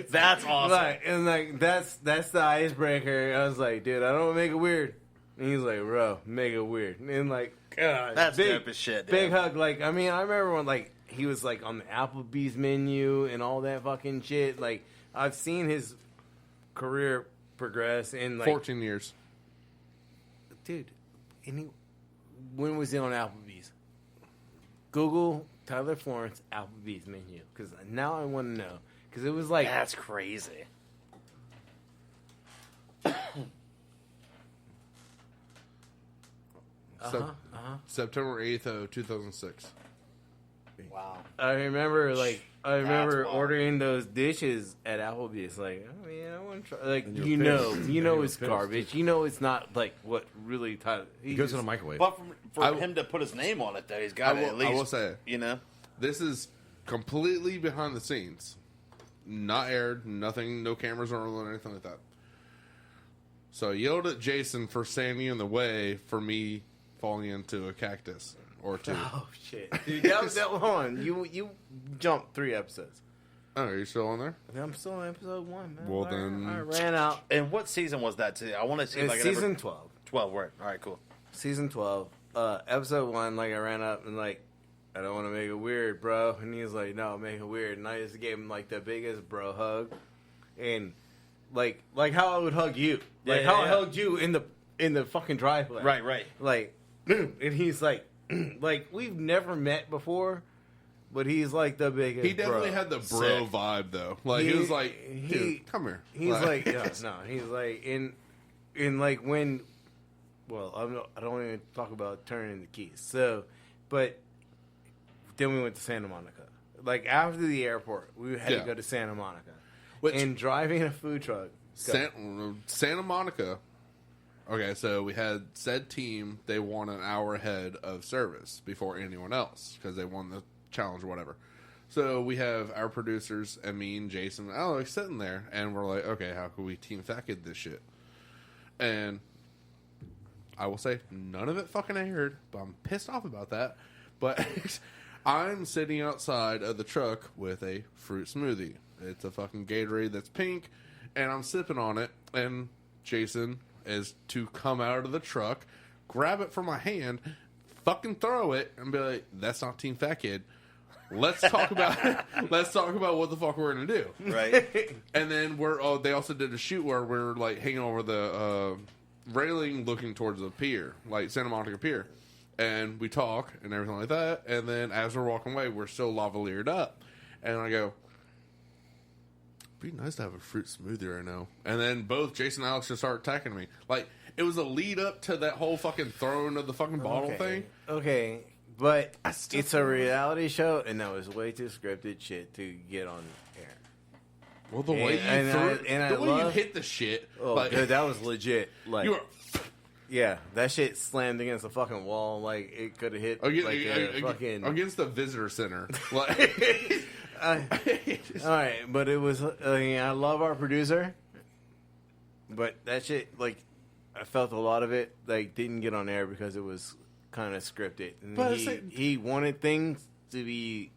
That's awesome. like that's the icebreaker. I was like, dude, I don't want to make it weird. And he's like, bro, make it weird. And like, God, That's big, dope as shit, dude. big hug. Like, I mean, I remember when like he was like on the Applebee's menu and all that fucking shit. Like, I've seen his career progress and like 14 years. dude, when was he on Applebee's? Google Tyler Florence Applebee's menu because now I want to know because it was like That's crazy. September 8th, 2006. Wow. I remember wild. ordering those dishes at Applebee's. Like, I mean, I want to try. Like, And you're you pissed. know, And it's you're pissed. garbage. You know, it's not like what really Tyler. It goes in a microwave. But for I- him to put his name on it, though, he's got to at least. I will say, you know. this is completely behind the scenes. Not aired, nothing, no cameras or anything like that. So I yelled at Jason for standing in the way for me falling into a cactus or two. Oh shit, dude! Hold on. You jumped 3 episodes. Oh, are you still on there? I'm still on episode 1, man. Well, then- I ran out. And what season was that, too? I want to see It's like season 12. 12, right. All right, cool. Season 12, episode 1, like I ran up and like, I don't want to make it weird, bro. And he was like, no, make it weird. And I just gave him like the biggest bro hug. And like how I would hug you. Like Yeah, how yeah, I yeah. hugged you in the fucking driveway. Right. Like, and he's like, like we've never met before, but he's like the biggest He definitely bro. had the bro Sick. vibe, though. Like, he was like, dude, come here. He's like, yeah, no, he's like, in like when, well, I don't even talk about turning the keys. So, but then we went to Santa Monica. Like after the airport, we had Yeah. to go to Santa Monica. Which- and driving a food truck. Santa Monica. Okay, so we had said team. They won an hour ahead of service before anyone else because they won the challenge or whatever. So we have our producers and me and Jason and Alex sitting there, and we're like, okay, how can we team fat kid this shit? And I will say none of it fucking aired, but I'm pissed off about that. But I'm sitting outside of the truck with a fruit smoothie. It's a fucking Gatorade that's pink, and I'm sipping on it, and Jason is to come out of the truck, grab it from my hand, fucking throw it, and be like, that's not Team Fat Kid. Let's talk about what the fuck we're gonna do. Right. And then they also did a shoot where we're like hanging over the railing looking towards the pier, like Santa Monica Pier. And we talk and everything like that. And then as we're walking away, we're still lavaliered up. And I go, it'd be nice to have a fruit smoothie right now. And then both Jason and Alex just start attacking me. Like, it was a lead up to that whole fucking throwing of the fucking bottle thing. Okay, but still it's a reality show, and that was way too scripted shit to get on air. Well, the way you hit the shit. Oh, like, dude, that was legit. Like, you were yeah, that shit slammed against the fucking wall. Like it could have hit fucking. against the visitor center. Like, All right, but it was. I love our producer, but that shit, like, I felt a lot of it like didn't get on air because it was kind of scripted. And But he wanted things to be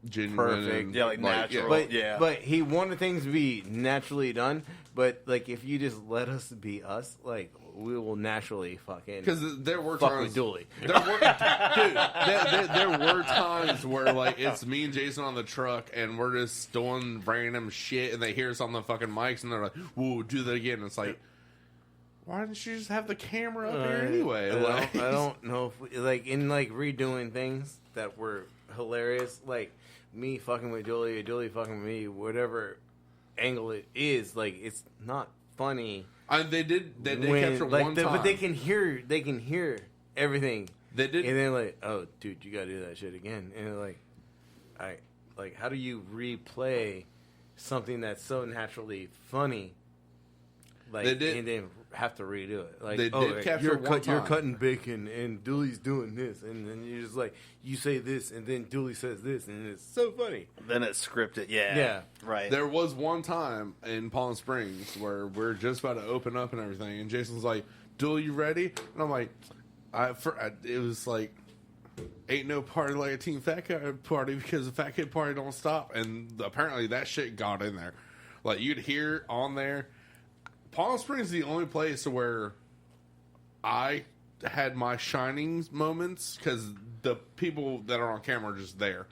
genuine, perfect. and, Yeah, like natural. But Yeah. but he wanted things to be naturally done. But like, if you just let us be us, like we will naturally fucking because there were fuck times, with Dooley. there were times where like it's me and Jason on the truck and we're just doing random shit and they hear us on the fucking mics and they're like, "Whoa, do that again." And it's like, why didn't you just have the camera up here anyway? Like, I don't know if like in like redoing things that were hilarious, like me fucking with Dooley or Dooley fucking with me, whatever angle it is, like it's not funny. they did when, capture like, one time, but they can hear everything. They did, And then like, oh, dude, you gotta do that shit again. And they're like, how do you replay something that's so naturally funny? Like, They did- and then have to redo it. Like, They did capture you're, one you're time. cutting bacon, and Dooley's doing this, and then you're just like, you say this, and then Dooley says this, and it's so funny. Then it's scripted. Yeah. Yeah. Right. There was one time in Palm Springs where we're just about to open up and everything, and Jason's like, "Duel, you ready?" And I'm like, it was like, ain't no party like a Team Fat Kid party because the Fat Kid party don't stop. And apparently that shit got in there. Like, you'd hear on there. Palm Springs is the only place where I had my shining moments because the people that are on camera are just there.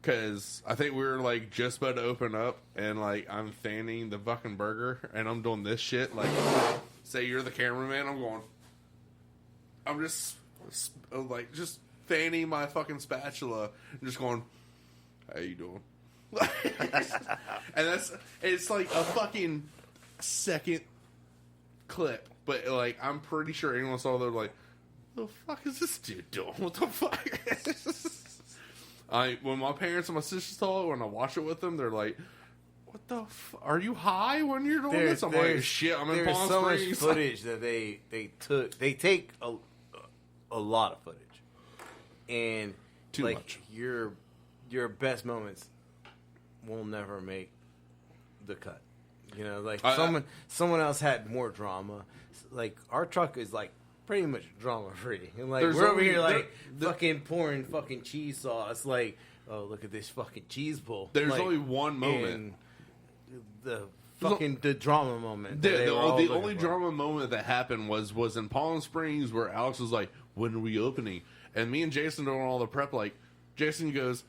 Because I think we were like just about to open up, and like I'm fanning the fucking burger, and I'm doing this shit. Like, say you're the cameraman, I'm just like just fanning my fucking spatula, and just going, "How you doing?" And it's like a fucking second clip, but like I'm pretty sure anyone saw they're like, "The fuck is this dude doing? What the fuck?" When my parents and my sisters saw it, when I watch it with them, they're like, "What the? Are you high when you're doing this?" I'm like, "Shit, I'm in Palm so Springs." much footage that they took. They take a lot of footage, and Too like much. your best moments will never make the cut. You know, like someone else had more drama. Like our truck is like pretty much drama free, and like There's we're over only- here like there- fucking pouring fucking cheese sauce. Like, oh, look at this fucking cheese bowl. There's Like, only one moment. and the drama moment. The, that they the, were all the looking only for. drama moment that happened was in Palm Springs where Alex was like, "When are we opening?" And me and Jason doing all the prep. Like, Jason goes,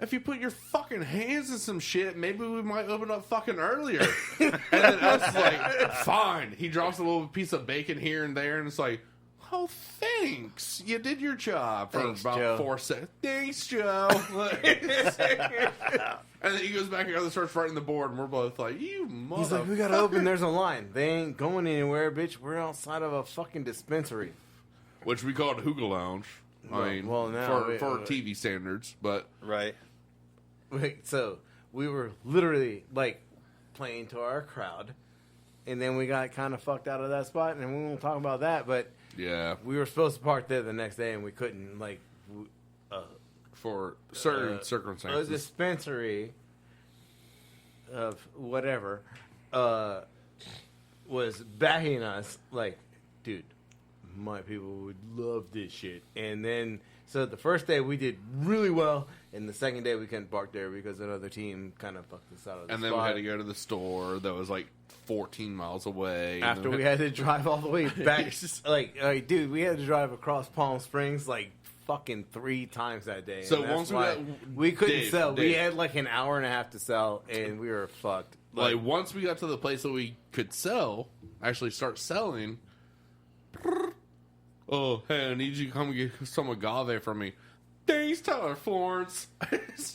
"If you put your fucking hands in some shit, maybe we might open up fucking earlier." And then Alex is like, "Fine." He drops a little piece of bacon here and there, and it's like, "Oh, thanks. You did your job for Thanks, about Joe. 4 seconds." "Thanks, Joe." And then he goes back and starts writing the board, and we're both like, "You motherfucker." He's like, we gotta open. There's a line. They ain't going anywhere, bitch. We're outside of a fucking dispensary. Which we called Hookah Lounge. I mean, now for TV standards, but Right. Wait, so we were literally like playing to our crowd, and then we got kind of fucked out of that spot, and we won't talk about that. But yeah, we were supposed to park there the next day, and we couldn't. Like, for certain a circumstances. dispensary of whatever was backing us. Like, dude, my people would love this shit. And then, so the first day we did really well, and the second day we couldn't park there because another team kind of fucked us out of the And spot. then we had to go to the store that was like 14 miles away. and After then we had to drive all the way back. like, dude, we had to drive across Palm Springs like fucking 3 times that day. So and that's once we why got- we couldn't Dave, sell. We Dave. had like an hour and a half to sell, and we were fucked. like once we got to the place that we could sell, actually start selling. "Oh, hey, I need you to come get some agave from me." "Thanks, Tyler Florence."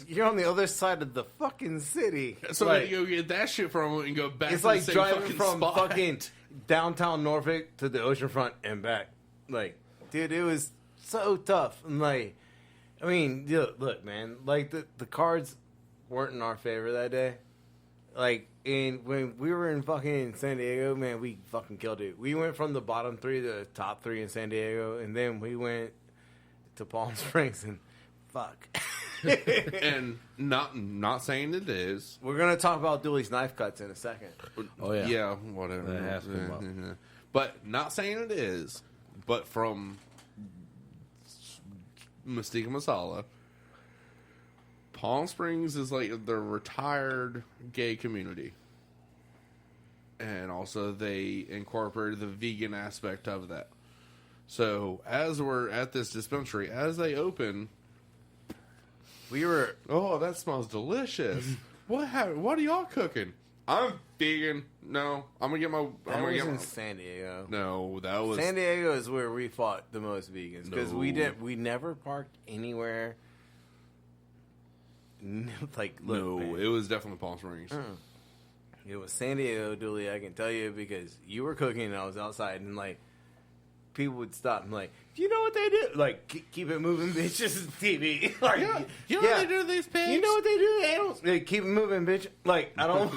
You're on the other side of the fucking city. So we like, had to go get that shit from him and go back it's to like the same driving fucking from spot. fucking downtown Norfolk to the oceanfront and back. Like, dude, it was so tough. And like, I mean, look, man, like the cards weren't in our favor that day. Like, and when we were in fucking San Diego, man, we fucking killed it. We went from the bottom 3 to the top 3 in San Diego, and then we went to Palm Springs, and fuck. And not saying it is. We're gonna talk about Dooley's knife cuts in a second. Oh, yeah. Yeah, whatever. That has to come up. Yeah. But not saying it is, but from Mystica Masala, Palm Springs is like the retired gay community. And also they incorporated the vegan aspect of that. So as we're at this dispensary, as they open, We were oh, that smells delicious. What are y'all cooking? I'm vegan. No, I'm gonna get my. that I'm gonna was get in my. San Diego. No, that was. San Diego is where we fought the most vegans because we No. never parked anywhere. Like look, No, man, it was definitely Palm Springs. it was San Diego, Dooley. I can tell you because you were cooking and I was outside and like people would stop and like, do you know what they do? Like keep it moving, bitch. This is TV. Like, Yeah, you know what they do to these pigs? You know what they do? They don't like, keep it moving, bitch. Like I don't.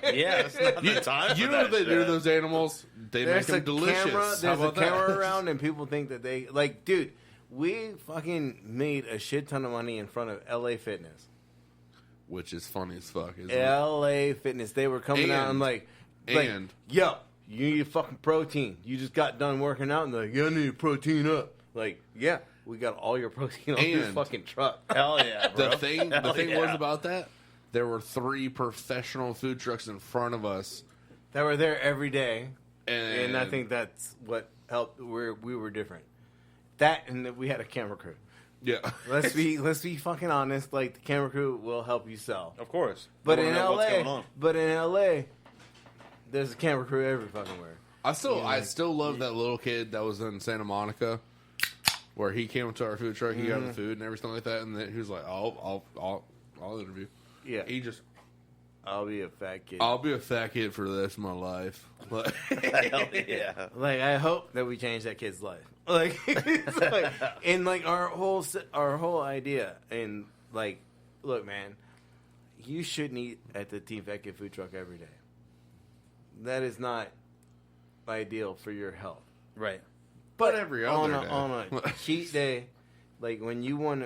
Yeah, it's not the time. You for know what that they do to shit. those animals? They There's make a them delicious. camera. How There's a about that? camera around, and people think that they like, dude. We fucking made a shit ton of money in front of LA Fitness. Which is funny as fuck, isn't it? LA Fitness. They were coming out and like, yo, you need fucking protein. You just got done working out and they're like, yeah, I need to protein up. Like, yeah, we got all your protein on your And- fucking truck. Hell yeah, bro. The thing Hell was yeah. about that. There were 3 professional food trucks in front of us, That were there every day. and, And I think that's what helped. We were different. That and that we had a camera crew. yeah. Let's be fucking honest. Like the camera crew will help you sell. Of course. But You in wanna know what's going on. LA, there's a camera crew every fucking where. I still love that little kid that was in Santa Monica, where he came to our food truck, he got the food and everything like that, and then he was like, "I'll interview." Yeah, He just, I'll be a fat kid. I'll be a fat kid for the rest of my life. Like, Hell yeah. Like I hope that we change that kid's life. Like, it's like and like our whole idea and like, look, man, you shouldn't eat at the Team Fat Kid food truck every day. That is not ideal for your health. Right. but every other day. on a cheat day, like when you want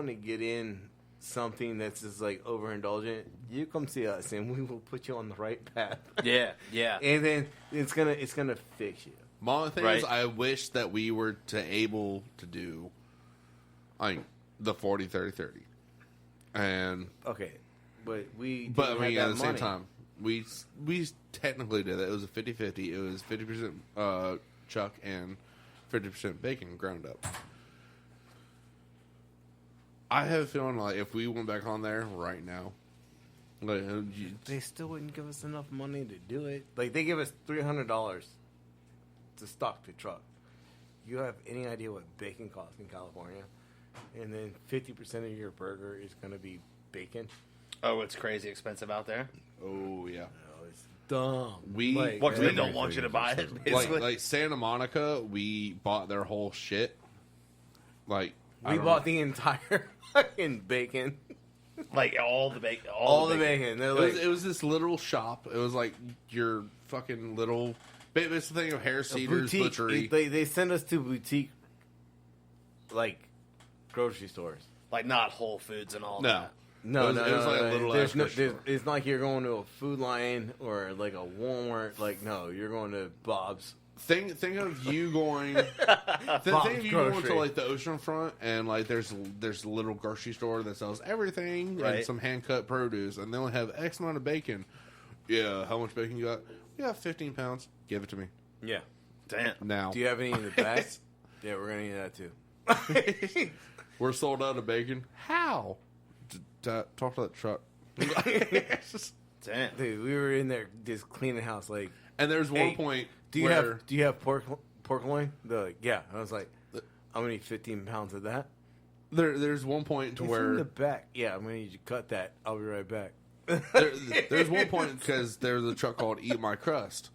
to get in something that's just like overindulgent, you come see us and we will put you on the right path. Yeah. Yeah. And then it's gonna fix you. My only thing Right. is, I wish that we were able to do, like, the 40-30-30. And Okay, but we but I didn't mean, have at that the same money. time, we technically did that. It was a 50-50. It was 50% chuck and 50% bacon ground up. I have a feeling like if we went back on there right now, like they still wouldn't give us enough money to do it. Like they give us $300 to stock the truck. You have any idea what bacon costs in California? And then 50% of your burger is going to be bacon. Oh, it's crazy expensive out there. oh yeah, Oh, it's dumb. we Like, What? 'Cause they Everything don't want you to is buy it. expensive. Basically. like Santa Monica, we bought their whole shit. Like I we don't bought know. the entire fucking bacon. Like all the bacon. All the bacon. They're like, It was this little shop. It was like your fucking little. It's the thing of Hair Cedars boutique. Butchery. They send us to boutique, like, grocery stores. Like not Whole Foods and all No. that. No, It was like a little there's ass no, grocery there's, it's not like you're going to a Food Lion or like a Walmart. Like, no, you're going to Bob's. Think of you going. think of you going to Grocery. like the ocean front and like there's a little grocery store that sells everything and Right. some hand cut produce and they only have X amount of bacon. Yeah, how much bacon you got? We got 15 pounds. Give it to me Yeah. Damn. now. Do you have any in the back? Yeah, we're gonna need that too. We're sold out of bacon. How? Talk to that truck. Damn. Dude, we were in there just cleaning house. Like, And there's one hey, point do you where have pork loin? They're like, yeah. I was like, I'm gonna need 15 pounds of that. there's one point to It's where in the back. Yeah, I'm gonna need you to cut that. I'll be right back. there's one point because there's a truck called Eat My Crust,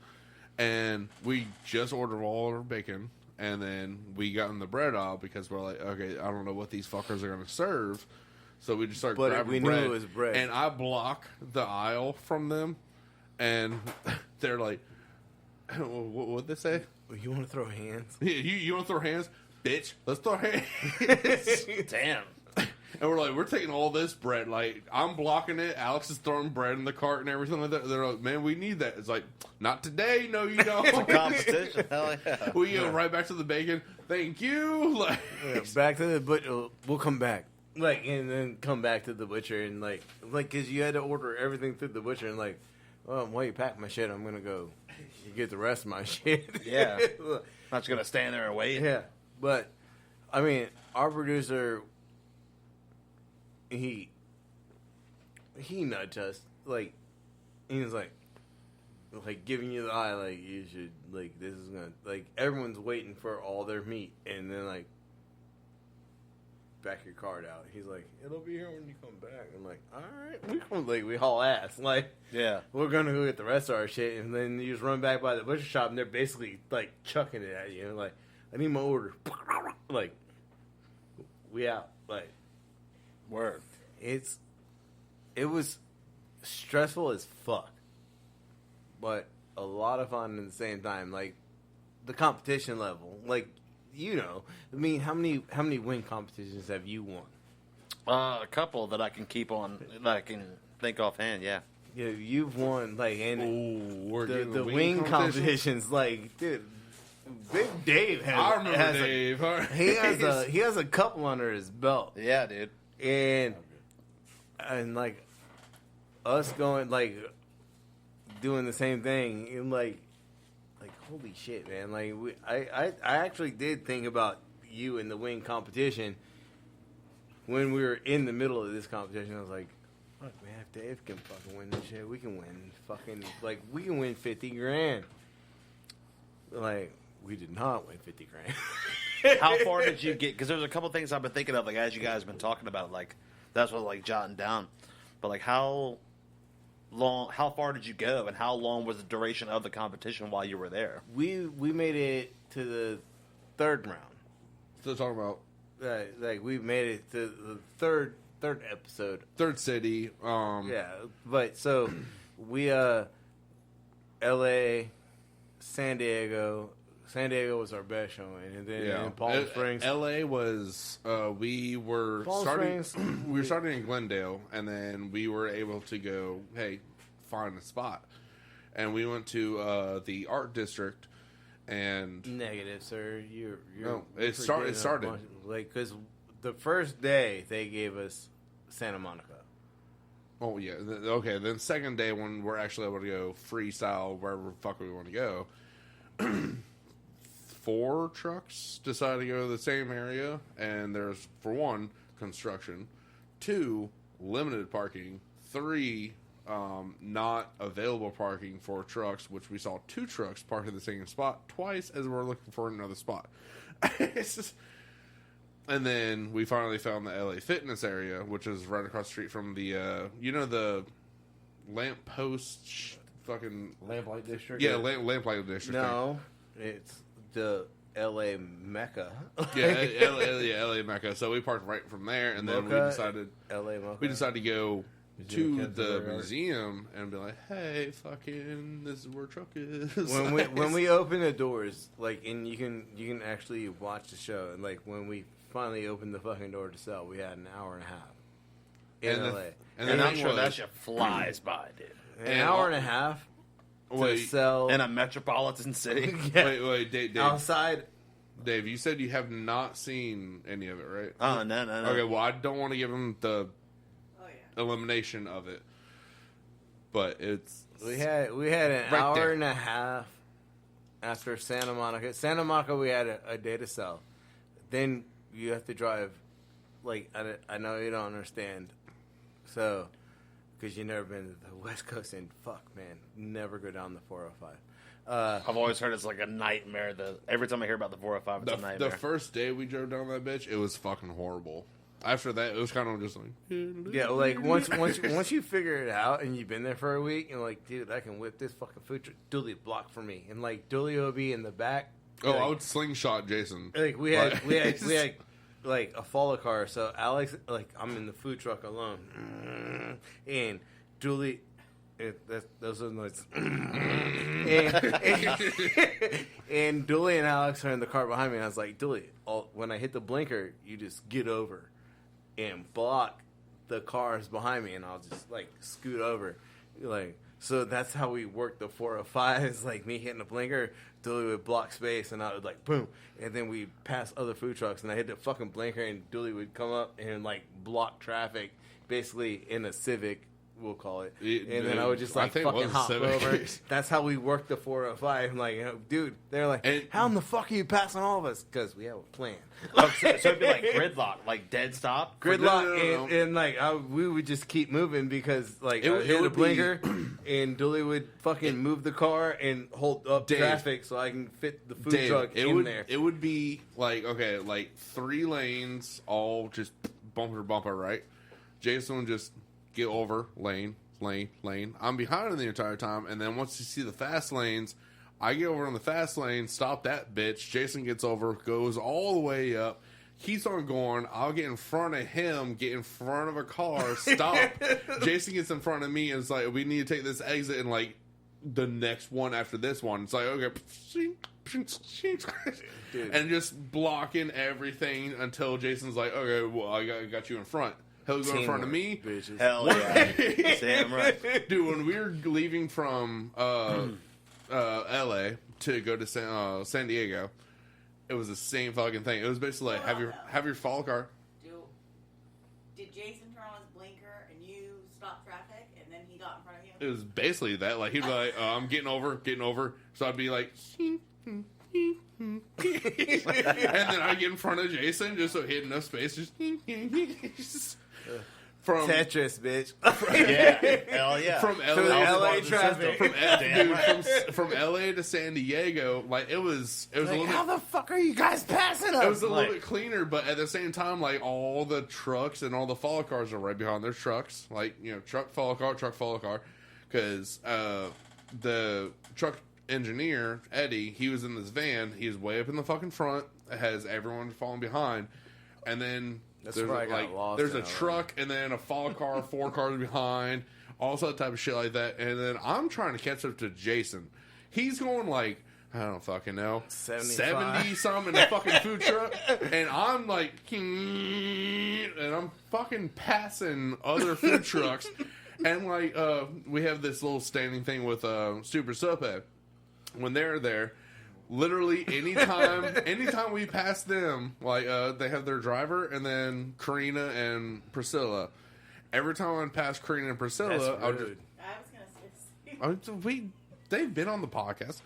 and we just ordered all our bacon, and then we got in the bread aisle because we're like, okay, I don't know what these fuckers are going to serve, so we just started But grabbing we knew bread, it was bread. and I block the aisle from them, and they're like, what'd they say? You want to throw hands? You want to throw hands, bitch? Let's throw hands. Damn. And we're like, we're taking all this bread. Like, I'm blocking it. Alex is throwing bread in the cart and everything like that. They're like, man, we need that. It's like, not today. No, you don't. Competition. Hell yeah. We go right back to the bacon. Thank you. Like, Yeah, back to the but we'll come back. Like, and then come back to the butcher and like, cause you had to order everything through the butcher and like, well, while you pack my shit, I'm gonna go get the rest of my shit. Yeah. Not just gonna stand there and wait. Yeah, but I mean, our producer, he nudged us like, he was like giving you the eye, like you should, like this is gonna, like everyone's waiting for all their meat, and then like back your card out. He's like, it'll be here when you come back. I'm like, all right, we haul ass, like Yeah. we're gonna go get the rest of our shit, and then you just run back by the butcher shop, and they're basically like chucking it at you, like I need my order, like we out, like Word. it was stressful as fuck, but a lot of fun at the same time. Like the competition level, like I mean, how many wing competitions have you won? A couple that I can keep on, that I can think offhand. Yeah. Yeah, you've won like, and Ooh, we're the getting wing competitions, like, dude, Big Dave has. I remember has Dave. He has a couple under his belt, Yeah, dude. and like us going like doing the same thing, and like holy shit, man! Like I actually did think about you in the wing competition when we were in the middle of this competition. I was like, fuck, man, if Dave can fucking win this shit, we can win fucking, like, we can win 50 grand. Like, we did not win 50 grand. How far did you get? Because there's a couple things I've been thinking of, like, as you guys have been talking about, like, that's what, like, jotting down. But, like, how far did you go, and how long was the duration of the competition while you were there? We made it to the third round. Still talking about Like, we made it to the third episode. third city. Yeah, but so we L.A., San Diego. San Diego was our best showing, and then in Palm Springs. L.A. was we were Palm starting. Springs. We were starting in Glendale, and then we were able to go. Hey, find a spot, and we went to the art district. And Negative, sir. You're No, forgetting it started- a it started. bunch- like, because the first day they gave us Santa Monica. oh yeah, okay. Then second day when we're actually able to go freestyle wherever the fuck we want to go. 4 trucks decided to go to the same area, and there's, for 1, construction, 2, limited parking, 3, not available parking for trucks, which we saw 2 trucks parked in the same spot twice as we're looking for another spot. It's just, and then we finally found the LA Fitness area, which is right across the street from the, the lamp post fucking... Lamplight District? Yeah, lamplight district. No, it's the L.A. Mecca. Yeah, LA Mecca. So we parked right from there, and then Mocha, we decided L.A. Mocha. to go Museum to of the Contemporary Art. museum and be like, "Hey, fucking, this is where truck is." when we open the doors, like, and you can actually watch the show, and like when we finally opened the fucking door to sell, we had an hour and a half in And the- L.A. and And the I'm thing sure that was- shit flies by, dude. An and hour all- and a half to Wait, sell In a metropolitan city. Yeah. wait, Dave, outside. Dave, you said you have not seen any of it, right? Oh, no. Okay, well, I don't want to give him the Oh yeah. elimination of it, but it's We had an Right hour there. and a half after Santa Monica. Santa Monica, we had a day to sell. Then you have to drive. Like, I know you don't understand, so because you've never been to the West Coast, and fuck, man, never go down the 405. I've always heard it's like a nightmare. Every time I hear about the 405, it's a the nightmare. first day we drove down that bitch. It was fucking horrible. After that, it was kind of just like, Yeah, like once you figure it out and you've been there for a week, and like, dude, I can whip this fucking food truck. Dooley block for me, and like Dooley will be in the back. Oh, like, I would slingshot Jason. Like we had like a follow car. So Alex, like, I'm in the food truck alone, and Dooley. Those are the noises. and Dooley and Alex are in the car behind me. And I was like, Dooley, when I hit the blinker, you just get over and block the cars behind me, and I'll just like scoot over. Like, So that's how we worked the 405. It's like me hitting the blinker, Dooley would block space, and I would like boom, and then we pass other food trucks, and I hit the fucking blinker, and Dooley would come up and like block traffic, basically in a Civic, we'll call it, and then I would just like fucking hop over. That's how we worked the 405. I'm like, dude, they're like, how in the fuck are you passing all of us? Because we have a plan. So it'd be like gridlock, like dead stop. Gridlock, and like we would just keep moving because like I would hit a blinker, and Dooley would fucking move the car and hold up traffic so I can fit the food truck in there. It would be like, okay, like 3 lanes, all just bumper to bumper, right? Jason would just get over lane. I'm behind him the entire time, and then once you see the fast lanes, I get over on the fast lane, stop that bitch. Jason gets over, goes all the way up, keeps on going. I'll get in front of him, get in front of a car, stop. Jason gets in front of me and it's like, we need to take this exit and like the next one after this one. It's like, okay. Dude. And just blocking everything until Jason's like, okay, well, I got you in front. He'll go in front of me. Bitches. Hell yeah. Damn right. Dude, when we were leaving from L.A. to go to San Diego, it was the same fucking thing. It was basically like, have your follow car. Did Jason turn on his blinker and you stopped traffic and then he got in front of you? It was basically that. Like, he'd be like, I'm getting over. So I'd be like, and then I'd get in front of Jason just so he had enough space. Just from Tetris, bitch. Yeah, hell yeah. From LA traffic. From LA to San Diego, like it was a little how bit. the fuck are you guys passing us? It was a little bit cleaner, but at the same time, like all the trucks and all the follow cars are right behind their trucks. Like, you know, truck follow car, because the truck engineer Eddie, he was in this van. He was way up in the fucking front. It has everyone falling behind, and then. There's a truck and then a follow car, 4 cars behind, all that type of shit like that. And then I'm trying to catch up to Jason. He's going like, I don't fucking know, 70 something in a fucking food truck. And I'm like, and I'm fucking passing other food trucks. And like, we have this little standing thing with Super Sope. When they're there, literally anytime we pass them, like they have their driver and then Karina and Priscilla. Every time I pass Karina and Priscilla, I was gonna say. They've been on the podcast,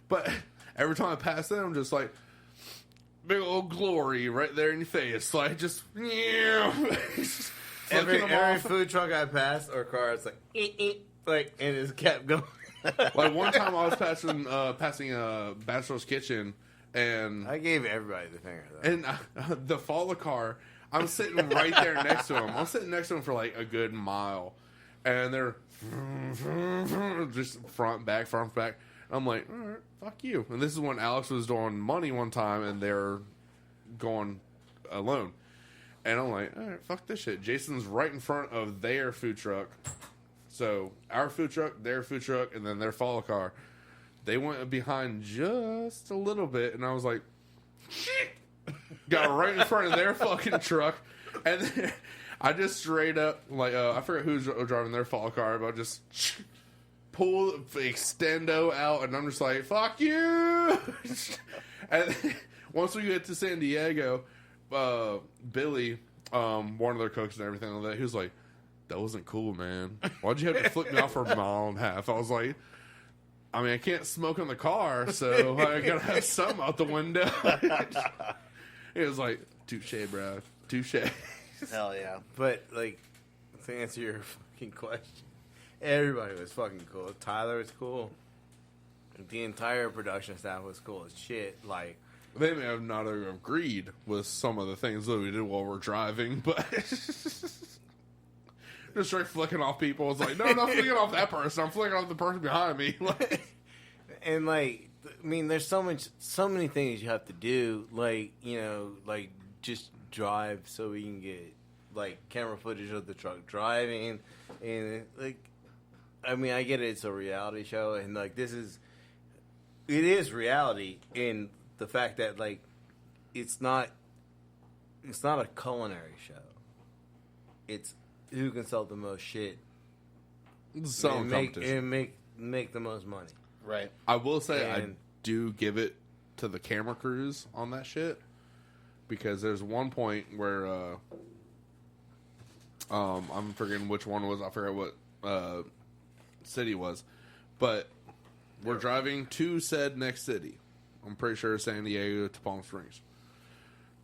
but every time I pass them, I'm just like big old glory right there in your face, like just every food truck I pass or car, it's like like, and it kept going. Like one time I was passing Bachelor's Kitchen, and I gave everybody the finger though. And the follow car, I'm sitting right there next to him. I'm sitting next to him for like a good mile, and they're just front back. I'm like, all right, fuck you. And this is when Alex was doing money one time, and they're going alone. And I'm like, all right, fuck this shit. Jason's right in front of their food truck. So our food truck, their food truck, and then their follow car. They went behind just a little bit, and I was like, shit! Got right in front of their fucking truck, and then I just straight up, like, I forget who's driving their follow car, but I just pull the extendo out, and I'm just like, fuck you! And then, once we get to San Diego, Billy, one of their cooks and everything like that, he was like, that wasn't cool, man. Why'd you have to flip me off for a mile and a half? I was like, I mean, I can't smoke in the car, so I gotta have something out the window. It was like, touche, bro. Touche. Hell yeah. But, like, to answer your fucking question, everybody was fucking cool. Tyler was cool. The entire production staff was cool as shit. Like, they may have not agreed with some of the things that we did while we're driving, but just straight flicking off people. It's like, no, I'm not flicking off that person. I'm flicking off the person behind me. And like, I mean, there's so many things you have to do. Like, you know, like just drive so we can get like camera footage of the truck driving, and like, I mean, I get it. It's a reality show, and like it is reality in the fact that like it's not a culinary show. It's who can sell the most shit selling competition. And make the most money. Right. I will say I And- do give it to the camera crews on that shit, because there's one point where I'm forgetting which one it was. I forget what city it was, but we're driving to said next city. I'm pretty sure San Diego to Palm Springs.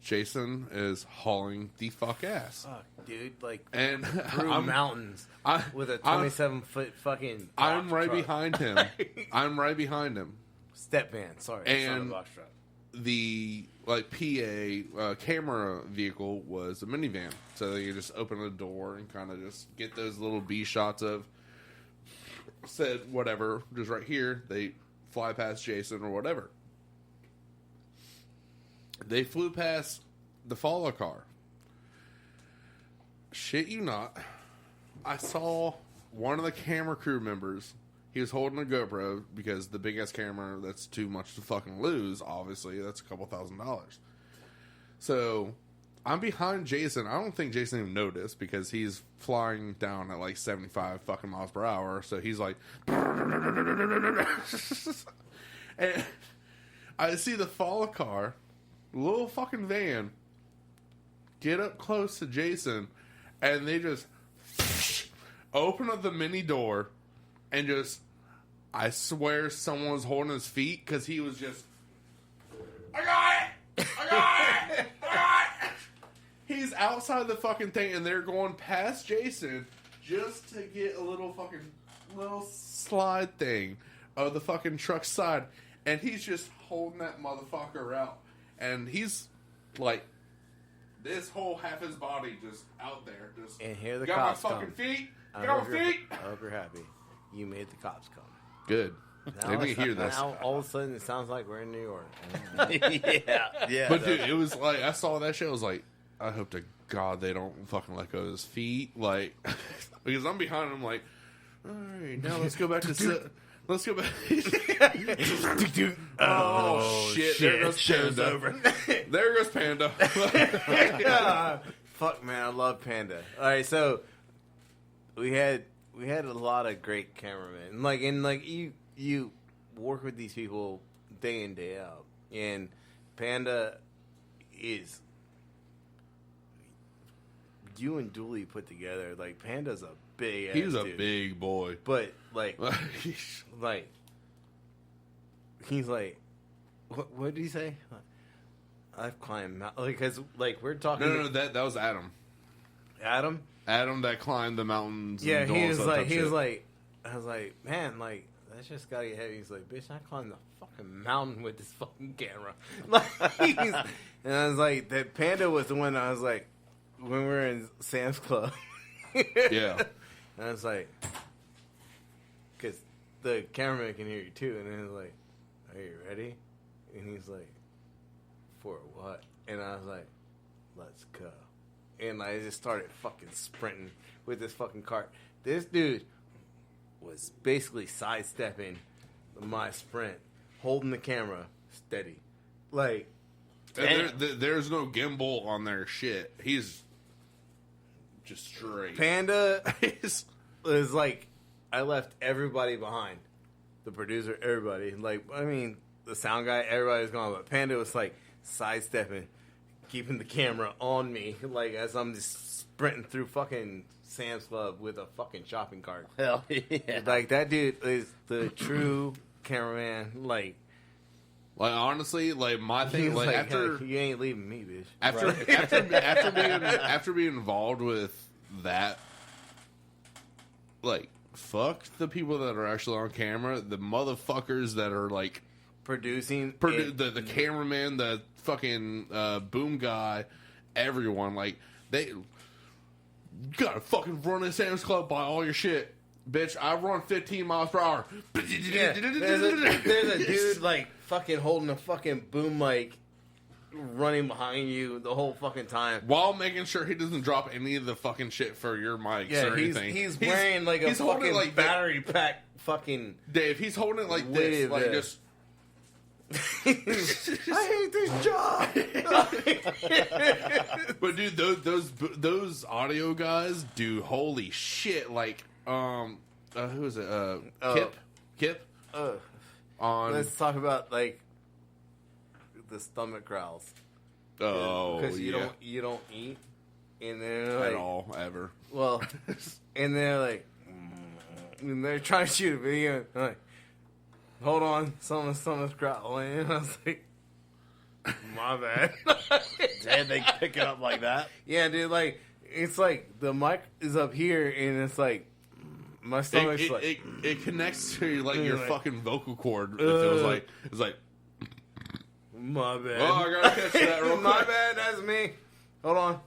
Jason is hauling the fuck ass. Fuck, dude. Like, And through I'm, mountains I- with a I'm- 27-foot fucking I'm box right truck. behind him. I'm right behind him. Step van, sorry. It's not a And- box truck. The PA camera vehicle was a minivan, so they could just open the door and kind of just get those little B shots of said whatever, just right here. They fly past Jason or whatever. They flew past the follow car. Shit you not, I saw one of the camera crew members. He was holding a GoPro because the big ass camera, that's too much to fucking lose, obviously. That's a couple $1,000s. So I'm behind Jason. I don't think Jason even noticed because he's flying down at like 75 fucking miles per hour. So he's like, and I see the follow car, little fucking van, get up close to Jason, and they just open up the mini door. And just, I swear someone was holding his feet because he was just, I got it! I got it! I got it! He's outside the fucking thing and they're going past Jason just to get a little slide thing of the fucking truck side. And he's just holding that motherfucker out. And he's like, this whole half his body just out there. Just, And here the got cops my fucking come. feet! I Got hope my you're- feet! I hope you're happy. You made the cops come. Good. They may hear this. Now, all of a sudden, it sounds like we're in New York. Yeah. But dude, it was like I saw that shit. I was like, I hope to God they don't fucking let go of his feet, like because I'm behind him. Like, all right, now let's go back to let's go back. Oh shit! There goes Show's Panda. over. There goes Panda. Fuck, man, I love Panda. All right, so we had a lot of great cameramen. Like you work with these people day in, day out, and Panda is you and Dooley put together. Like, Panda's a big ass He's a dude. big boy. But like he's like, what did he say? I've climbed mountains, because we're talking. No, that was Adam. Adam. Adam that climbed the mountains. Yeah, and doing he was all like, that type shit. I was like, man, like, that's just gotta get heavy. He's like, bitch, I climbed the fucking mountain with this fucking camera. And I was like, that Panda was the one. I was like, when we were in Sam's Club. Yeah. And I was like, because the cameraman can hear you too. And then he was like, are you ready? And he's like, for what? And I was like, let's go. And I just started fucking sprinting with this fucking cart. This dude was basically sidestepping my sprint, holding the camera steady. Like, And there's no gimbal on their shit. He's just straight. Panda is like, I left everybody behind. The producer, everybody. Like, I mean, the sound guy, everybody was gone. But Panda was like sidestepping, keeping the camera on me. Like, as I'm just sprinting through fucking Sam's Club with a fucking shopping cart. Hell yeah. Like, that dude is the true cameraman. Like honestly, like my thing, he's like after hey, you ain't leaving me, bitch. after being involved with that, like fuck the people that are actually on camera, the motherfuckers that are like Producing the cameraman, the fucking boom guy, everyone, like they gotta fucking run in Sam's Club, buy all your shit. Bitch, I run 15 miles per hour. Yeah, there's a dude like fucking holding a fucking boom mic, running behind you the whole fucking time. While making sure he doesn't drop any of the fucking shit for your mics Yeah, or anything. he's wearing like a he's holding fucking it like battery pack. Fucking Dave, he's holding it like Way this, like this. just. I hate this job. But dude, those audio guys do holy shit. Like, who is it? Kip. On. Let's talk about like the stomach growls. Oh, Because yeah. you don't eat, and they're like, At all, ever. well, and they're like, and they're trying to shoot a video. I'm like, hold on, someone's growling. And I was like, my bad. And they pick it up like that. Yeah, dude. Like it's like the mic is up here, and it's like my stomach's like. It connects to like your like, fucking vocal cord. It feels like it's like. My bad. Oh, I gotta catch that real quick. My bad. That's me. Hold on.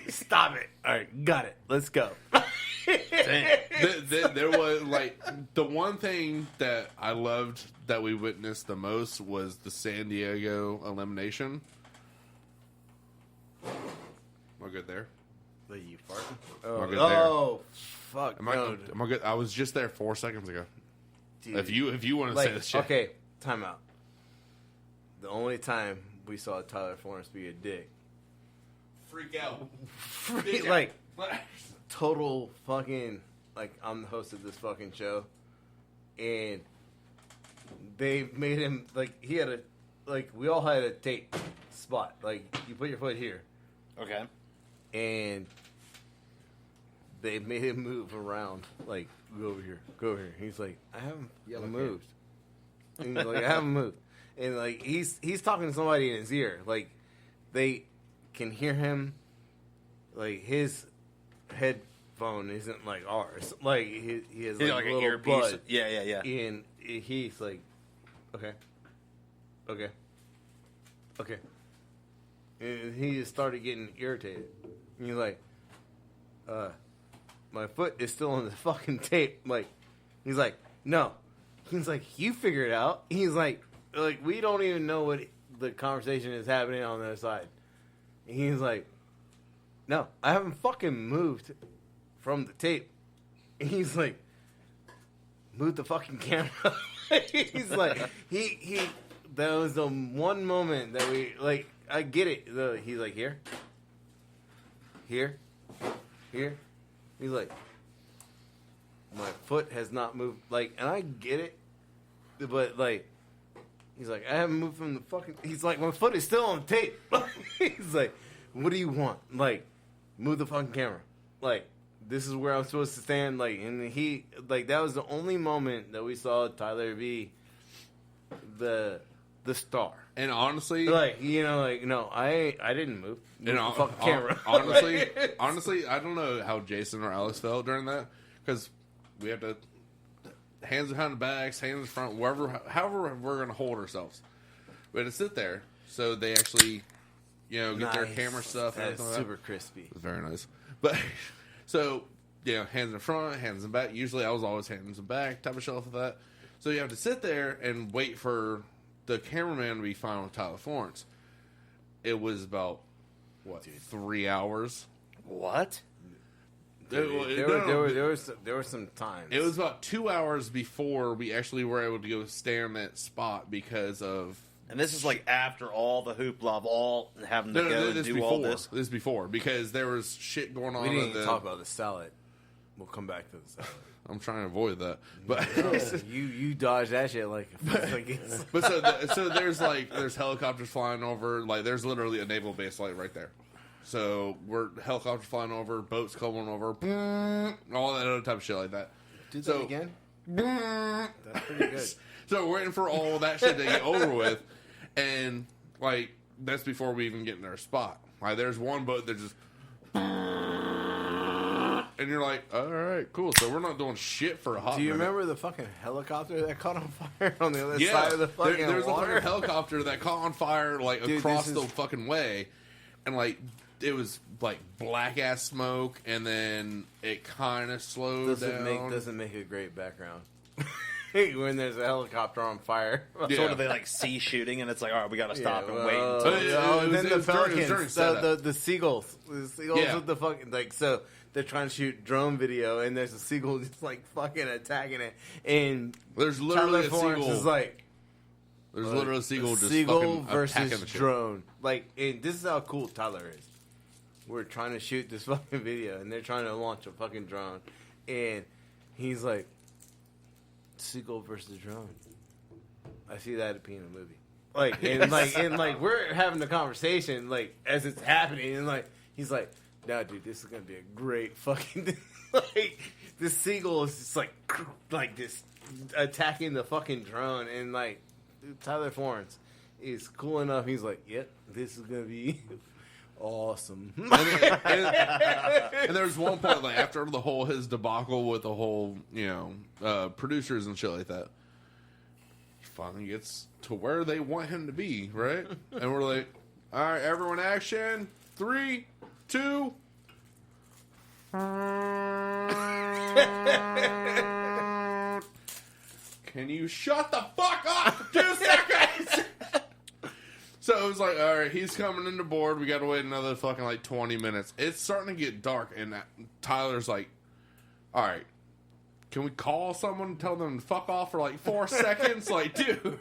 Stop it. All right, got it. Let's go. There was like the one thing that I loved that we witnessed the most was the San Diego elimination. Am I good there? Are you farting? Am I good Oh, fuck. Am I, no, am I good? I was just there 4 seconds ago. dude. If you want to like, say this shit, okay, time out. The only time we saw Tyler Florence be a dick, freak out. like total fucking, like I'm the host of this fucking show, and they made him like he had a, like we all had a tape spot. Like you put your foot here, Okay. and they made him move around. Like go over here, go over here. He's like, I haven't moved. And he's like, I haven't moved. And like he's talking to somebody in his ear. Like they can hear him. Like his headphone isn't like ours. Like he has He's like, like a an little earpiece. bud. Yeah. And he's like, okay. And he just started getting irritated. And he's like, my foot is still on the fucking tape. Like, he's like, no. He's like, you figure it out. He's like, we don't even know what the conversation is happening on the other side. And he's like, no, I haven't fucking moved from the tape. And he's like, move the fucking camera. He's like, he that was the one moment that we, like, I get it. He's like, here. He's like, my foot has not moved. Like, and I get it. But, like, he's like, I haven't moved from the fucking... He's like, my foot is still on tape. He's like, what do you want? Like, move the fucking camera. Like, this is where I'm supposed to stand. Like, and he... Like, that was the only moment that we saw Tyler be the star. and honestly, Like, you know, like, no, I didn't move. Move the fucking camera. Honestly, I don't know how Jason or Alex felt during that, because we have to... hands behind the backs, hands in front, however we're going to hold ourselves. We had to sit there, so they actually, get their camera stuff and That's everything like super crispy. It was very nice. But, so, hands in front, hands in back. Usually I was always hands in back type of shelf of that. So you have to sit there and wait for the cameraman to be fine with Tyler Florence. It was about, 3 hours? What? There were some times. It was about 2 hours before we actually were able to go stand that spot because of... And this is like after all the hoopla of all having to go and do all this. This is before, because there was shit going on. We didn't even talk about the salad. We'll come back to the salad. I'm trying to avoid that, but you dodge that shit like it's but so there's helicopters flying over. Like there's literally a naval base like right there. So we're helicopters flying over, boats coming over, all that other type of shit like that. Do that again. That's pretty good. So we're waiting for all that shit to get over with, and like that's before we even get in our spot. Like there's one boat that just, and you're like, all right, cool. So we're not doing shit for a hot. Do you minute. remember the fucking helicopter that caught on fire on the other side of the fucking there's water? a fucking helicopter that caught on fire like Dude, across the fucking way, and like it was like black ass smoke, and then it kind of slowed down. Doesn't make a great background. When there's a helicopter on fire. Yeah. Sort of they like see shooting, and it's like, all right, we got to stop and wait. It Until was- and then it the was during pelicans, setup. the seagulls Yeah. with the fucking like. So they're trying to shoot drone video, and there's a seagull just like fucking attacking it, and There's literally Tyler Florence is like. There's literally a seagull just seagull fucking attacking versus the shit. drone. Like, and this is how cool Tyler is. We're trying to shoot this fucking video, and they're trying to launch a fucking drone, And he's like, seagull versus drone. I see that being a movie. Like, and we're having a conversation, like, as it's happening, and like, he's like, "No, dude, this is gonna be a great fucking thing." Like, this seagull is just like this attacking the fucking drone, and like, dude, Tyler Florence is cool enough. He's like, "Yep, this is gonna be awesome." And there's one point, like, after the whole his debacle with the whole, producers and shit like that, he finally gets to where they want him to be, right? And we're like, all right, everyone, action, 3, 2. Can you shut the fuck up for 2 seconds? So it was like, all right, he's coming into board. We got to wait another fucking, 20 minutes. It's starting to get dark, and Tyler's like, all right, can we call someone and tell them to fuck off for, 4 seconds? Like, dude.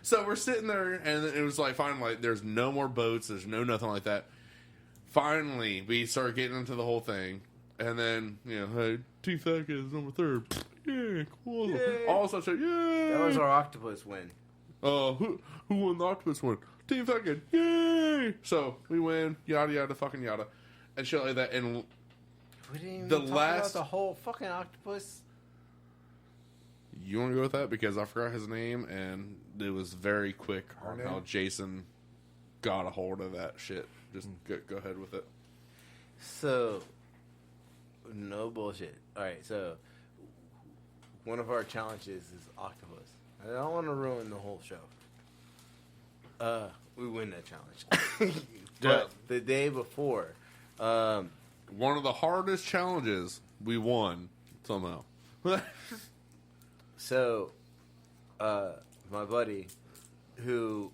So we're sitting there, and it was like, finally, there's no more boats. There's no nothing like that. Finally, we start getting into the whole thing. And then, hey, 2 seconds, number 3rd. Yeah, cool. Yay. All of a sudden, yeah. That was our octopus win. Who won the octopus one? Team fucking, yay! So, we win, yada, yada, fucking yada. And shit like that. And we didn't even the talk last... about the whole fucking octopus. You want to go with that? Because I forgot his name, and it was very quick on how Jason got a hold of that shit. Just go ahead with it. So, no bullshit. Alright, so, one of our challenges is octopus. I don't want to ruin the whole show. We win that challenge. But the day before, one of the hardest challenges, we won somehow. So, my buddy, who,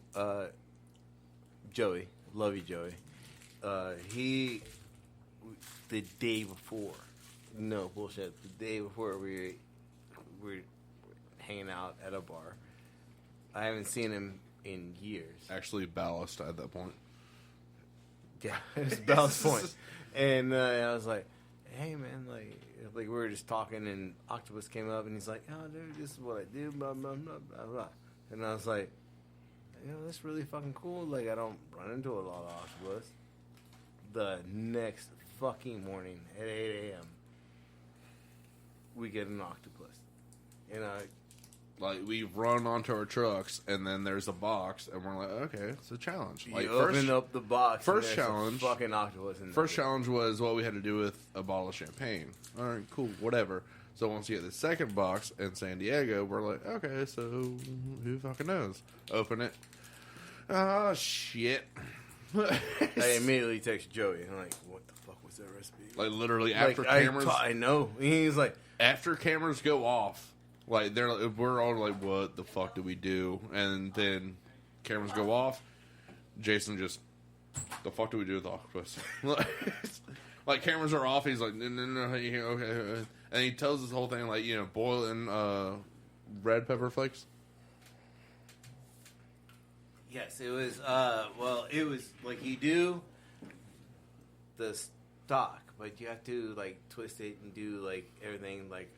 Joey, love you, Joey, the day before, no bullshit, the day before we were hanging out at a bar. I haven't seen him in years. Actually, ballast at that point. Yeah, it was Bell's point. And I was like, hey, man, like we were just talking, and Octopus came up, and he's like, oh, dude, this is what I do, blah, blah, blah, blah, blah. And I was like, that's really fucking cool. Like, I don't run into a lot of Octopus. The next fucking morning at 8 a.m., we get an octopus. And we run onto our trucks, and then there's a box, and we're like, okay, it's a challenge. You open up the box. First challenge, fucking octopus. In first challenge was what we had to do with a bottle of champagne. All right, cool, whatever. So once you get the second box in San Diego, we're like, okay, so who fucking knows? Open it. Oh shit! I immediately text Joey, and I'm like, what the fuck was that recipe? Like literally after like, cameras. I know. He's like, after cameras go off. Like we're all like, what the fuck do we do? And then cameras go off. Jason just, the fuck do we do with the octopus? Like cameras are off. He's like, no, okay. And he tells this whole thing like, boil in red pepper flakes. yes, it was. It was like you do the stock, but you have to like twist it and do like everything like.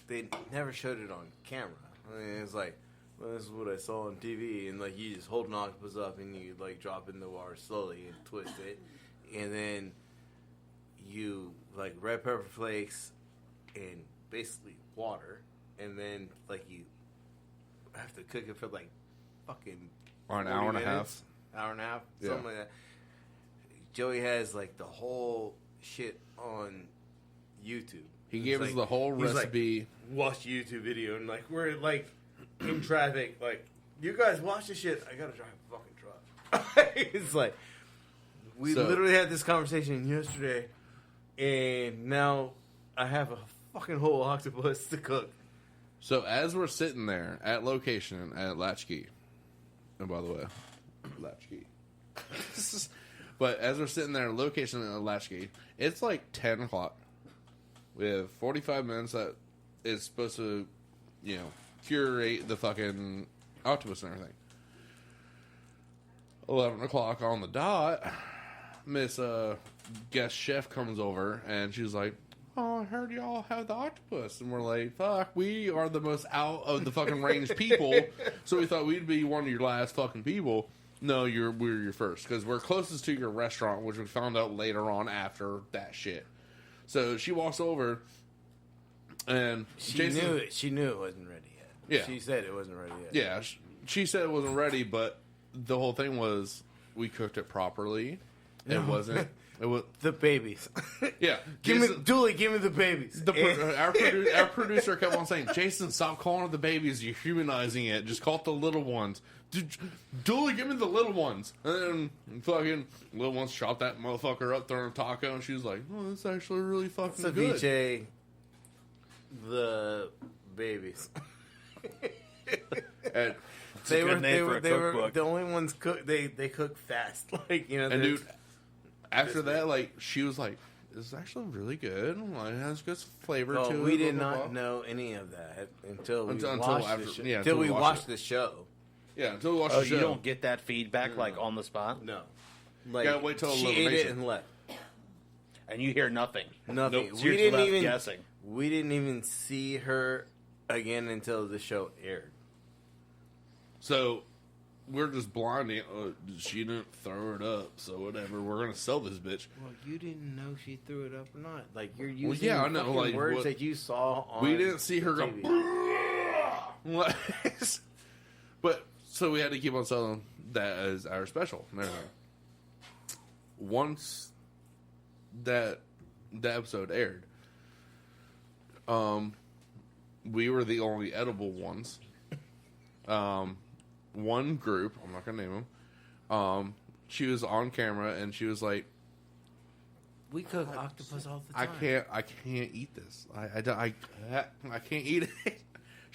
They never showed it on camera. I mean, it's like, well, this is what I saw on TV, and like you just hold an octopus up and you like drop it in the water slowly and twist it, and then you like red pepper flakes and basically water, and then like you have to cook it for like fucking Or an hour and a half. Hour and a half, Yeah. something like that. Joey has like the whole shit on YouTube. He gave us the whole recipe. Like, watch YouTube video, and like we're like in traffic. Like, you guys watch this shit. I gotta drive a fucking truck. It's like we literally had this conversation yesterday, and now I have a fucking whole octopus to cook. So as we're sitting there at location at Latchkey, and by the way, Latchkey. But as we're sitting there at location at Latchkey, it's like 10 o'clock. We have 45 minutes that is supposed to, curate the fucking octopus and everything. 11 o'clock on the dot, Miss Guest Chef comes over, and she's like, oh, I heard y'all have the octopus. And we're like, fuck, we are the most out of the fucking range people. So we thought we'd be one of your last fucking people. No, we're your first. Because we're closest to your restaurant, which we found out later on after that shit. So she walks over, and She knew it wasn't ready yet. Yeah. She said it wasn't ready yet. Yeah, she said it wasn't ready, but the whole thing was we cooked it properly. It wasn't. It was The babies. yeah. Give me Jason- the babies. our producer kept on saying, "Jason, stop calling it the babies. You're humanizing it. Just call it the little ones." Dooley, give me the little ones. And then fucking little ones shot that motherfucker up, throwing a taco, and she was like, "Oh, that's actually really fucking good." Ceviche, the babies. And, They a were good name for a they were cookbook. the only ones cook. They cook fast, like you know. and they're- dude, after that, like she was like, "This is actually really good. Like, it has good flavor to it." we did blah, blah, not blah. know any of that until we Until watched after- the show. yeah, until until we we watched watched it. the show. Yeah, until we watched Oh, the show. you don't get that feedback like on the spot, No, like Gotta wait till she ate it elimination. and left. and you hear nothing. Nothing. Nope. So you're left guessing. We didn't even see her again until the show aired. So we're just blinding. She didn't throw it up, so whatever. We're gonna sell this bitch. Well, you didn't know she threw it up or not. Like you're using yeah, I know, fucking like, words what- that you saw on. We didn't see her TV. go. But so we had to keep on selling that as our special and everything. Once that episode aired, we were the only edible ones. One group, I'm not gonna name them. She was on camera and she was like, We cook octopus all the I time. can't eat this. I can't eat it."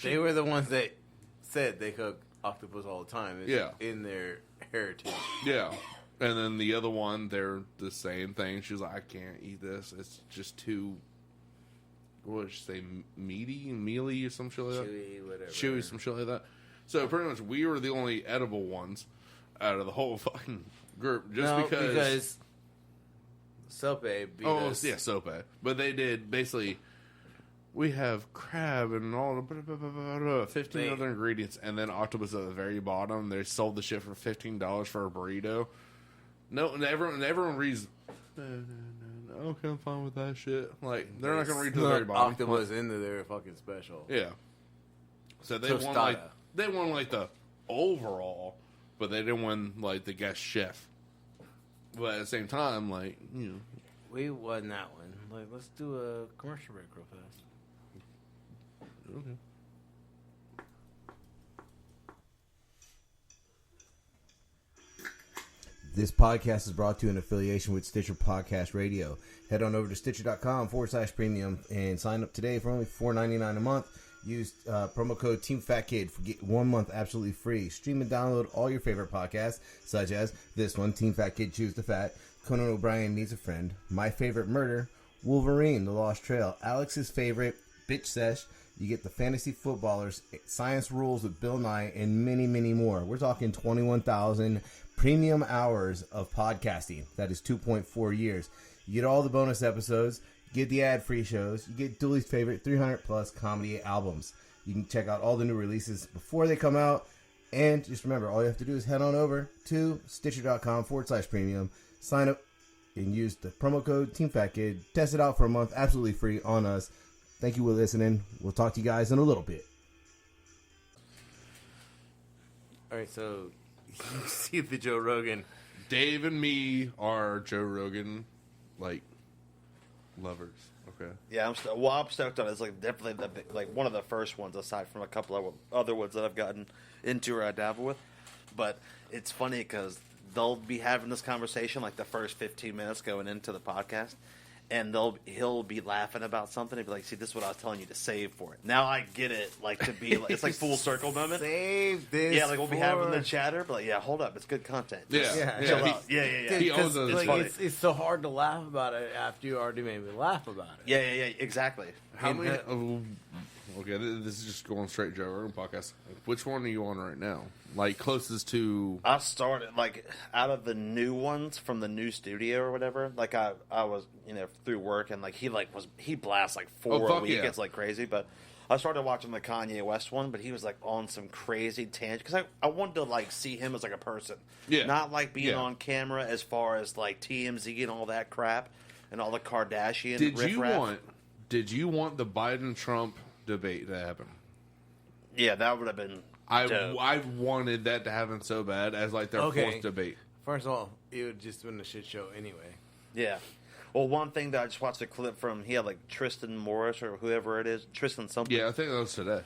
They were the ones that said they cook octopus all the time. It's Yeah. in their heritage. Yeah. And then the other one, they're the same thing. She's like, I can't eat this. It's just too, what did she say, mealy or some shit like that? Chewy, whatever. Chewy, some shit like that. So pretty much we were the only edible ones out of the whole fucking group. Just because Sope beat oh, us. yeah, sope. But they did, basically, we have crab and all the 15 other ingredients, and then octopus at the very bottom. They sold the shit for $15 for a burrito. No, and everyone reads, no, okay, I'm fine with that shit. Like, they're not going to read to the very bottom. Octopus into their fucking special. Yeah. So they Tostada. won like the overall, but they didn't win like the guest chef. But at the same time, like, you know, We won that one. Like, let's do a commercial break real fast. okay. This podcast is brought to you in affiliation with Stitcher Podcast Radio. Head on over to Stitcher.com/premium and sign up today for only $4.99 a month. Use promo code TeamFatKid for get 1 month absolutely free. Stream and download all your favorite podcasts, such as this one, Team Fat Kid Choose the Fat, Conan O'Brien Needs a Friend, My Favorite Murder, Wolverine, The Lost Trail, Alex's Favorite, Bitch Sesh. You get the Fantasy Footballers, Science Rules with Bill Nye, and many, many more. We're talking 21,000 premium hours of podcasting. That is 2.4 years. You get all the bonus episodes. You get the ad-free shows. You get Dooley's favorite 300-plus comedy albums. You can check out all the new releases before they come out. And just remember, all you have to do is head on over to Stitcher.com/premium, sign up, and use the promo code TeamFatKid. Test it out for a month, absolutely free on us. Thank you for listening. We'll talk to you guys in a little bit. All right, so you see the Joe Rogan. Dave and me are Joe Rogan, like, lovers. Okay. Yeah, I'm stoked on it. It's like definitely like one of the first ones, aside from a couple of other ones that I've gotten into or I dabble with. But it's funny because they'll be having this conversation like the first 15 minutes going into the podcast, and he'll be laughing about something and be like, "See, this is what I was telling you to save for it." Now I get it. Like to be, like, it's like full circle moment. Save this. Yeah, like we'll be having the chatter, but like, yeah, hold up, it's good content. Yeah. Just Yeah. chill He- out. Yeah. He owns Because, those. like, funny. it's so hard to laugh about it after you already made me laugh about it. Yeah, exactly. How many? Okay, this is just going straight Joe Rogan podcast. Which one are you on right now? Like closest to? I started like out of the new ones from the new studio or whatever. Like I was through work and like he blasts like 4 a week. Yeah. It's like crazy. But I started watching the Kanye West one, but he was like on some crazy tangent because I wanted to like see him as like a person, not like being on camera as far as like TMZ and all that crap and all the Kardashian. Did you want the Biden-Trump debate to happen? Yeah, that would have been. I wanted that to happen so bad as like their fourth debate. First of all, it would just been a shit show anyway. Yeah. Well, one thing that I just watched a clip from, he had like Tristan Morris or whoever it is, Tristan something. Yeah, I think that was today.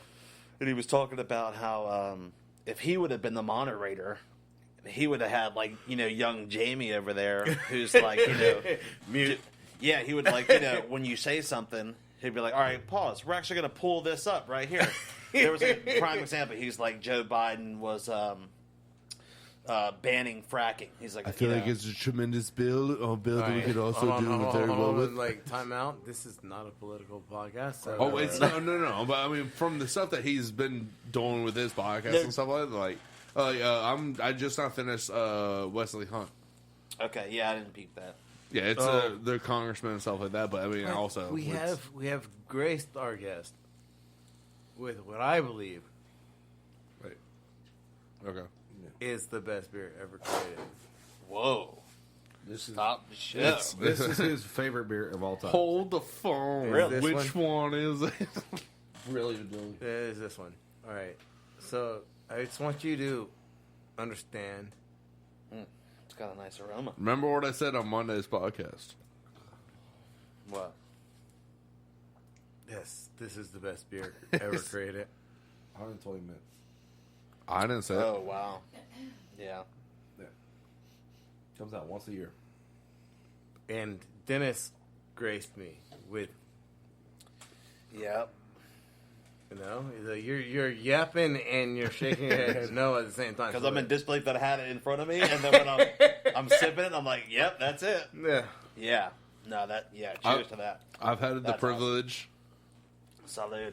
And he was talking about how if he would have been the moderator, he would have had like young Jamie over there who's like mute. Yeah, he would like when you say something, he'd be like, all right, pause. We're actually going to pull this up right here. There was a prime example. He's like, Joe Biden was banning fracking. He's like, I feel like it's a tremendous bill that we could also do very well with. Like, time out. This is not a political podcast. So it's no. But I mean, from the stuff that he's been doing with his podcast and stuff like that, I just not finished Wesley Hunt. Okay, yeah, I didn't peep that. Yeah, it's the congressman and stuff like that. But I mean, also we have graced our guest with what I believe is the best beer ever created. Whoa! Stop the show. This is his favorite beer of all time. Hold the phone. Really? Which one is it? Really? It is this one. All right. So I just want you to understand. It's got a nice aroma. Remember what I said on Monday's podcast? What? Yes, this is the best beer ever created. 120 minutes. I didn't say it. Oh wow! Yeah. Comes out once a year. And Dennis graced me with, Yep. you're yapping and you're shaking your head no at the same time. Because I'm in disbelief that I had it in front of me, and then when I'm sipping it, I'm like, "Yep, that's it." Yeah. Yeah. No, cheers to that. I've had the privilege. Salud.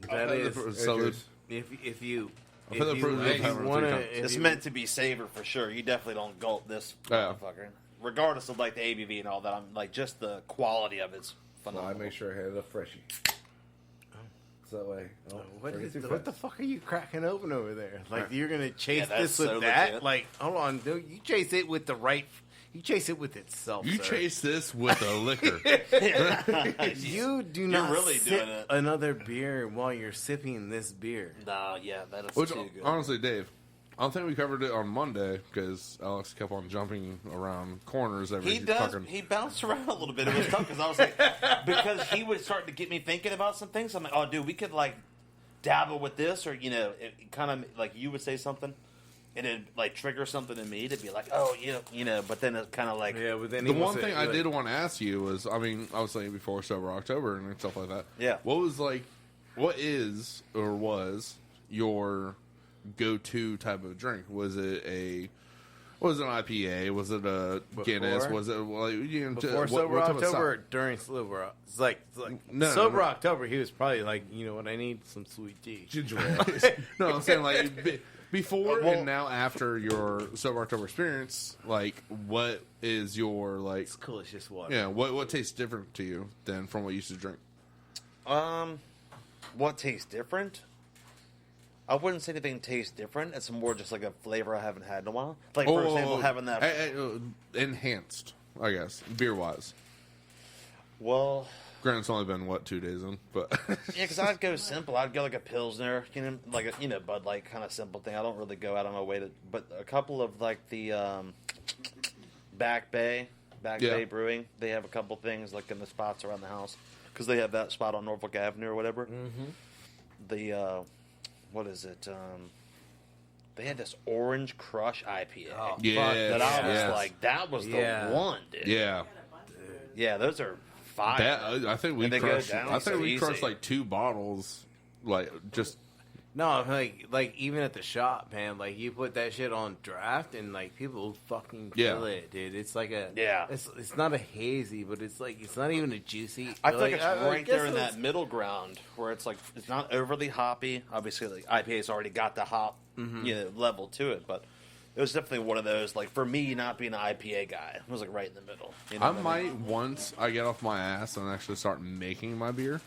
That is Salute. if you I've had the privilege of having it 3 times. It's meant to be savored for sure. You definitely don't gulp this motherfucker. Regardless of like the ABV and all that, I'm like just the quality of it's So phenomenal. I make sure I had a freshie. So that way. What the fuck are you cracking open over there? Like you're gonna chase that's this with so that? legit. Like, hold on, dude. You chase it with the right. You chase it with itself. You sir. chase this with a liquor. You do not really sip doing it. another beer while you're sipping this beer. No, yeah, that is Which, too good. honestly, Dave, I don't think we covered it on Monday because Alex kept on jumping around corners every He does. fucking... He bounced around a little bit. It was tough because I was like, because he would start to get me thinking about some things. I'm like, oh, dude, we could like dabble with this, or it kind of like you would say something, and it like trigger something in me to be like, oh, But then it's kind of like, Yeah, but then The one thing I did want to ask you was, I mean, I was saying before Sober October and stuff like that. Yeah. What is or was your go-to type of drink? Was it an IPA? Was it a Guinness? Was it before Sober October or during Sober? It's like Sober October. He was probably like, you know what? I need some sweet tea. Ginger ale. No, I'm saying like before and now after your Sober October experience, like what is your like? It's cool. It's just water. Yeah, what tastes different to you than from what you used to drink? what tastes different? I wouldn't say anything tastes different. It's more just like a flavor I haven't had in a while. Like, for example, having that... enhanced, I guess, beer-wise. Well... Granted, it's only been, 2 days in, but... yeah, because I'd go simple. I'd go like a Pilsner, like a, Bud Light kind of simple thing. I don't really go out on my way to... But a couple of, like, the Back Bay Brewing, they have a couple things, like, in the spots around the house. Because they have that spot on Norfolk Avenue or whatever. Mm-hmm. The, what is it? They had this Orange Crush IPA. Oh, yeah. That I was like, that was the one, dude. Yeah. Yeah, those are fire. I think we crushed. I think we crushed like 2 bottles, like just No, like even at the shop, man. Like you put that shit on draft, and like people fucking kill it, dude. It's like a It's not a hazy, but it's like it's not even a juicy. I feel like it's I right guess there in that middle ground where it's like it's not overly hoppy. Obviously, like IPA's already got the hop level to it, but it was definitely one of those. Like for me, not being an IPA guy, it was like right in the middle. You know I might once I get off my ass and actually start making my beer.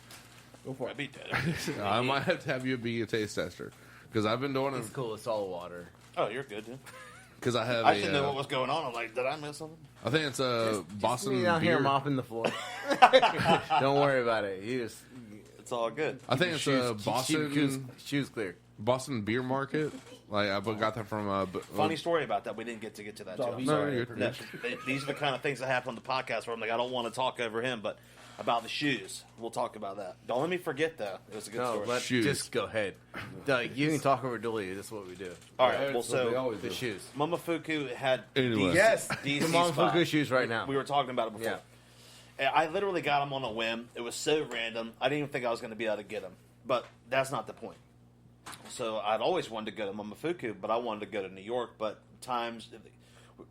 Go for it. Be dead. I might have to have you be a taste tester because I've been doing it. It's cool. It's all water. Oh, you're good, dude. Because I have. I didn't know what was going on. I'm like, did I miss something? I think it's Boston me out beer. here mopping the floor. Don't worry about it. You just It's all good. I think it's Boston shoes clear. Boston Beer Market. Like I got that from. Funny story about that. We didn't get to that. Too. I'm No, sorry. you're good. No, these are the kind of things that happen on the podcast where I'm like, I don't want to talk over him, but about the shoes, we'll talk about that. Don't let me forget though. It was a good story. Shoes. Just go ahead. You can talk over Dooley. That's what we do. All right. Well, so The shoes. Momofuku had Anyway. DC The Momofuku spot. shoes right now. We were talking about it before. And I literally got them on a whim. It was so random. I didn't even think I was going to be able to get them. But that's not the point. So I'd always wanted to go to Momofuku, but I wanted to go to New York. But times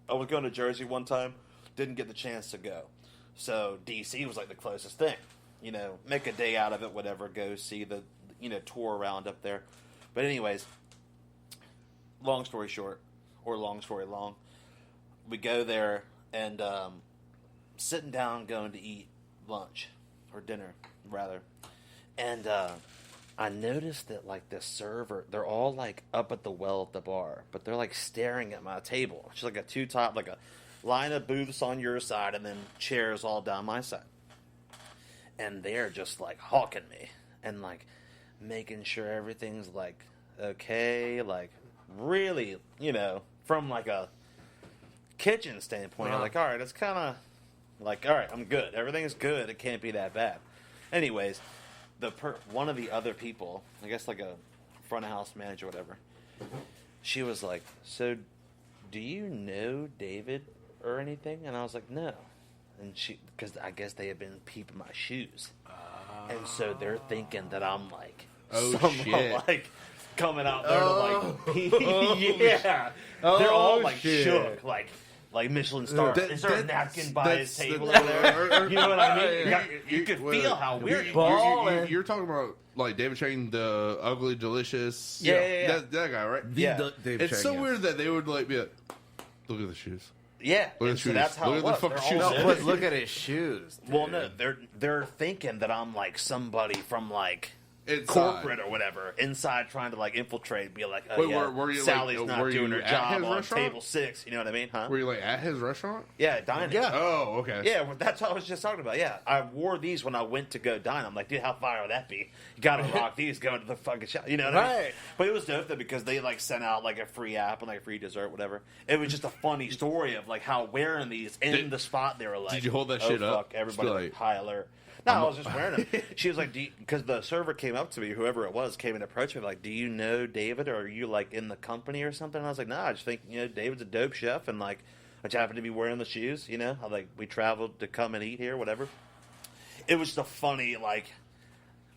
I was going to Jersey one time, didn't get the chance to go. So DC was like the closest thing. You know, make a day out of it, whatever. Go see the tour around up there. But anyways, long story short, or long story long, we go there and sitting down, going to eat lunch or dinner rather, and I noticed that like the server, they're all like up at the well at the bar, but they're like staring at my table. It's like a two-top, like a line of booths on your side and then chairs all down my side. And they're just like hawking me and like making sure everything's like okay, like really, from like a kitchen standpoint, you're like, all right, it's kind of like, all right, I'm good. Everything's good. It can't be that bad. Anyways, one of the other people, I guess like a front of house manager or whatever, she was like, so do you know David or anything? And I was like, no. And because I guess they had been peeping my shoes. And so they're thinking that I'm like, shit. like coming out there to like, yeah. They're all like shook, like Michelin star. Is there a napkin by his table over there? You know what I mean? You could feel how weird it was. You're talking about like David Chang, the ugly, delicious. Yeah. That guy, right? Yeah. It's so weird that they would like be like, look at the shoes. Yeah, Look at and the so shoes. that's how Look it at was. the fucking They're all shoes. there. But look at his shoes. Dude. Well, no, they're thinking that I'm like somebody from like Inside. corporate or whatever inside trying to like infiltrate and be like, oh Wait, yeah, were you, Sally's like, not were doing you her at job his on restaurant? table 6. You know what I mean? Huh? Were you like at his restaurant? Yeah, dining. Yeah. Oh, okay. Yeah, well, that's what I was just talking about. Yeah, I wore these when I went to go dine. I'm like, dude, how fire would that be? You gotta rock these going to the fucking shop. You know what I mean? Right. But it was dope though because they like sent out like a free app and like a free dessert, whatever. It was just a funny story of like how wearing these in the spot they were like, Did you hold that oh, shit fuck, up? everybody Just be like, like, high alert. No, I was just wearing them. She was like, because the server came up to me, whoever it was, came and approached me like, do you know David or are you like in the company or something? And I was like, no, I just think, David's a dope chef and like, I just happen to be wearing the shoes, I like, we traveled to come and eat here, whatever. It was the funny, like,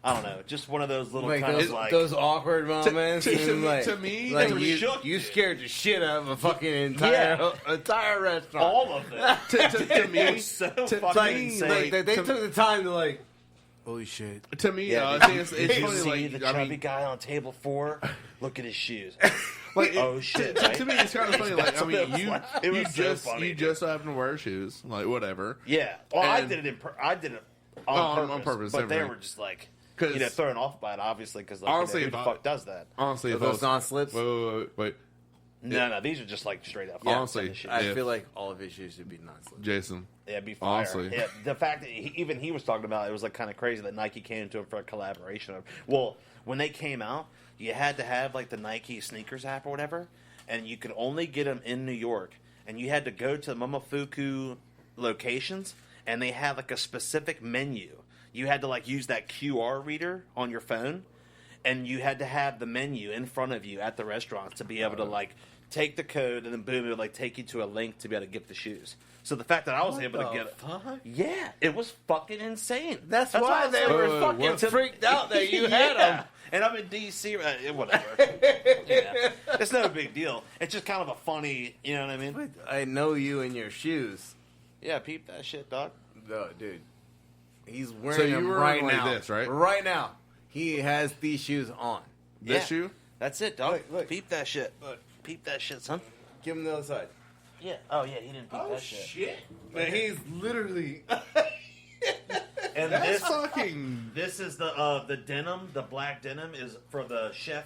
I don't know, just one of those little Like kind those, of like. those awkward moments. to me, like they were you scared the shit out of a fucking entire restaurant. all of it. to me, It was so fucking Like, insane. they took the time to like, holy shit. to me, Yeah, I think it's did you funny. see Like, the I chubby mean, guy on table 4? Look at his shoes. like, Oh, shit, To, right? to me, it's kind of funny. Like, That's I what it mean, was you like. It was so funny, you dude. just happen to wear shoes, like whatever. Yeah. Well, I And- did it on on purpose, But they everything. were just like, 'Cause- thrown off by it, obviously, because like, Honestly, who the if fuck does that? Honestly, if I Those was, non-slips. wait, No, these are just like straight up. Honestly, shit. I if- feel like all of his shoes should be non-slip. Jason. Yeah, it'd be fire. honestly. Yeah, the fact that he was talking about it was like kind of crazy that Nike came to him for a collaboration. Well, when they came out, you had to have like the Nike sneakers app or whatever, and you could only get them in New York, and you had to go to Momofuku locations, and they had like a specific menu. You had to like use that QR reader on your phone, and you had to have the menu in front of you at the restaurants to be able to like take the code, and then boom, it would like take you to a link to be able to get the shoes. So the fact that I was What able to the get it, fuck? yeah, it was fucking insane. That's why why I was they like, were fucking what? freaked out that you had Yeah. them. And I'm in DC, whatever. Yeah. It's no big deal. It's just kind of a funny, you know what I mean? I know you and your shoes. Yeah, peep that shit, dog. No, dude. He's wearing So you them were right like now. this, right? Right now. He has these shoes on. This Yeah. shoe? That's it, dog. Look. Peep that shit. Look, peep that shit, son. Give him the other side. Yeah. Oh, yeah, he didn't peep that shit. Man, he's literally... And That's fucking. this is the denim, the black denim is for the chef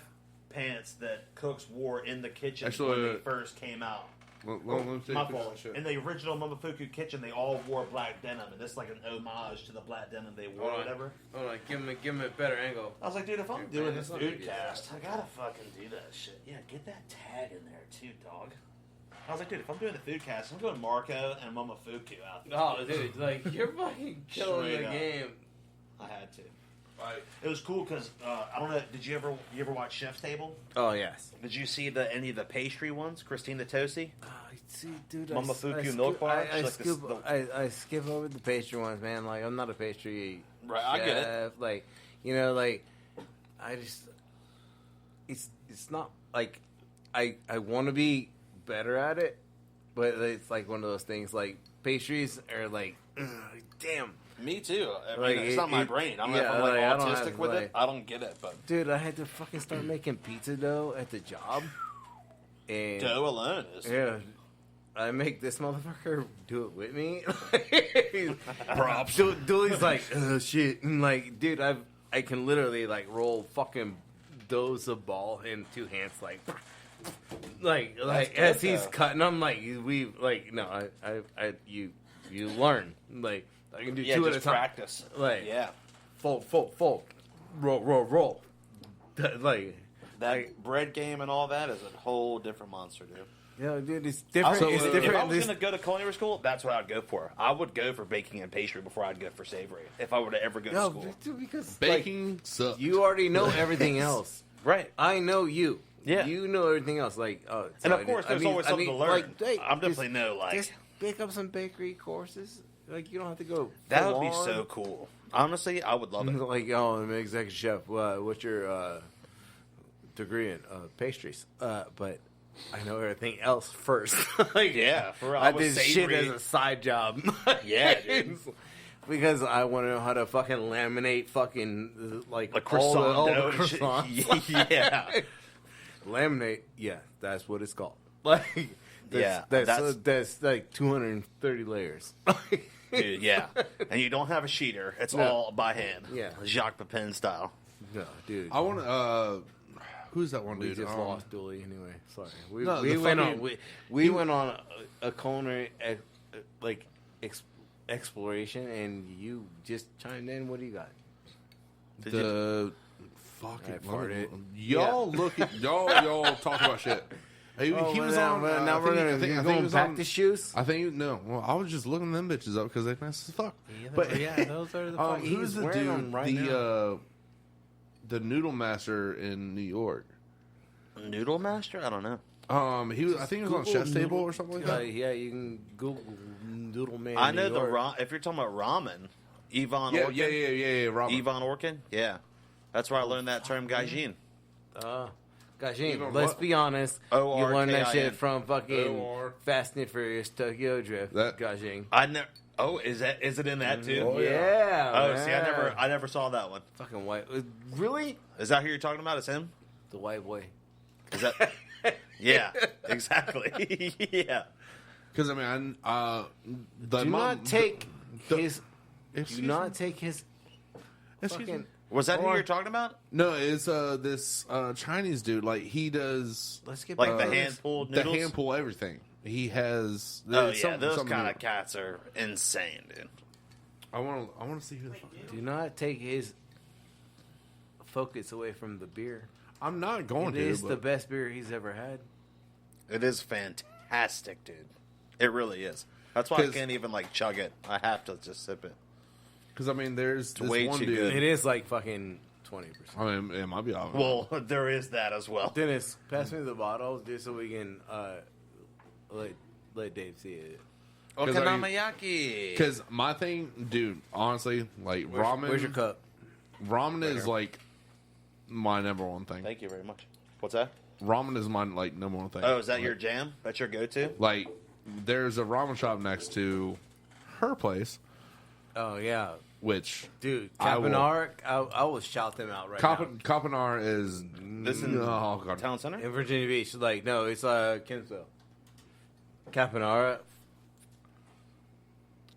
pants that cooks wore in the kitchen Actually, when they first came out. Let me take My a picture of fault. that shit. In the original Momofuku kitchen, they all wore black denim, and this is like an homage to the black denim they wore, or whatever. Hold on, give him a better angle. I was like, dude, if I'm Man, doing that's this not food good. cast, I gotta fucking do that shit. Yeah, get that tag in there too, dog. I was like, dude, if I'm doing the food cast, I'm going Marco and Momofuku out there. Oh, dude, like, you're fucking killing Straight the up. game. I had to. It was cool because I don't know. Did you ever watch Chef's Table? Oh, yes. Did you see any of the pastry ones? Christina Tosi? See, dude, Momofuku milk bar? I, She's like this- skip, I skip over the pastry ones, man. Like, I'm not a pastry Right, I get it. chef. Like, you know, like, I just... It's not, like... I want to be better at it, but it's like one of those things, like, pastries are like, damn. Me too. I mean, Like, it's not my it- brain. I don't know yeah, if I'm like like, I don't autistic have, with like- it. I don't get it, but Dude, I had to fucking start making pizza dough at the job. And dough alone is. yeah, I make this motherfucker do it with me. Props. Dooley's like, oh shit, and like, dude, I can literally like roll fucking doughs of ball in two hands, like good, as he's though. cutting them, like you learn, like I can do Yeah, two at a just time, practice. like Yeah. fold, roll, like. That bread game and all that is a whole different monster, dude. Yeah, dude, it's different. So, it's if different. If I was This- going to go to culinary school, that's what I'd go for. I would go for baking and pastry before I'd go for savory. If I were to ever go to no, school. dude, because Baking sucks. like, you already know everything else. Right. I know you. Yeah. You know everything else. Like, so And of course, there's always something to learn. Like, hey, I'm definitely just pick up some bakery courses. Like, you don't have to go. that full would be on. so cool. Honestly, I would love it. Like, oh, I'm an executive chef. What's your degree in pastries? But I know everything else first. Like, Yeah, for real. I was did shit savory. as a side job. Yeah, dude. Because I want to know how to fucking laminate fucking like Like all croissant the dough and shit. croissants. Yeah. Laminate, yeah, that's what it's called. Like, Yeah, that's like 230 layers. Dude, yeah. And you don't have a sheeter. It's No. all by hand. Yeah. Jacques Pepin style. No, dude. I want to. Who's that one We dude? just lost Dooley anyway. Sorry, we No, we the went fucking- on we went on a culinary exploration, and you just chimed in. What do you got? Did The fucking I farted. y'all look at y'all talk about shit. He was on. Now I we're think- gonna I think go he and was pack on- the shoes. I think no. Well, I was just looking them bitches up because they nice as fuck. But yeah, those are the. Who's the dude? right now. The Noodle Master in New York. Noodle Master? I don't know. He was. I think he was on Google Chef's Table or something like that. Yeah, you can Google Noodle Man. I know New the York. if you're talking about ramen, Yvonne Yeah, Orkin. yeah. Robert. Yvonne Orkin? Yeah. That's where I learned that term, gaijin. Gosh, know let's what? be honest. O-R-K-I-N. You learned that shit from fucking O-R. Fast and Furious Tokyo Drift. That- Gajing. I never. Oh, is it in that too? Oh, yeah. Oh, man. see, I never saw that one. Fucking white. Really? Is that who you're talking about? Is him? The white boy. Is that? Yeah, exactly. Yeah. Because I mean, the Do not take the- his. Excuse Do me? not take his. Excuse me? Fucking. Was that who Or- you're talking about? No, it's this Chinese dude. Like he does Let's get Like back the to this. hand pulled the noodles? hand pull everything. He has. Oh it's yeah, those something kind of new. cats are insane, dude. I want to see who. The fuck Do not take his focus away from the beer. I'm not going It to. is but the best beer he's ever had. It is fantastic, dude. It really is. That's why I 'Cause- can't even like chug it. I have to just sip it. Because I mean, there's this way one too dude. good. It is like fucking 20%. I mean, it might be off. Well, there is that as well. Dennis, pass me the bottle just so we can let Dave see it. Okonomiyaki. Because my thing, dude, honestly, like ramen. Where's your cup? Ramen is like my number one thing. Thank you very much. What's that? Ramen is my like number one thing. Oh, is that Like, your jam? That's your go-to? Like, there's a ramen shop next to her place, Oh yeah, which dude, I will- Capinar. I will shout them out right now. Kapanar is This in oh god. Town Center? In Virginia Beach, like no, it's Kinsville. Capanara,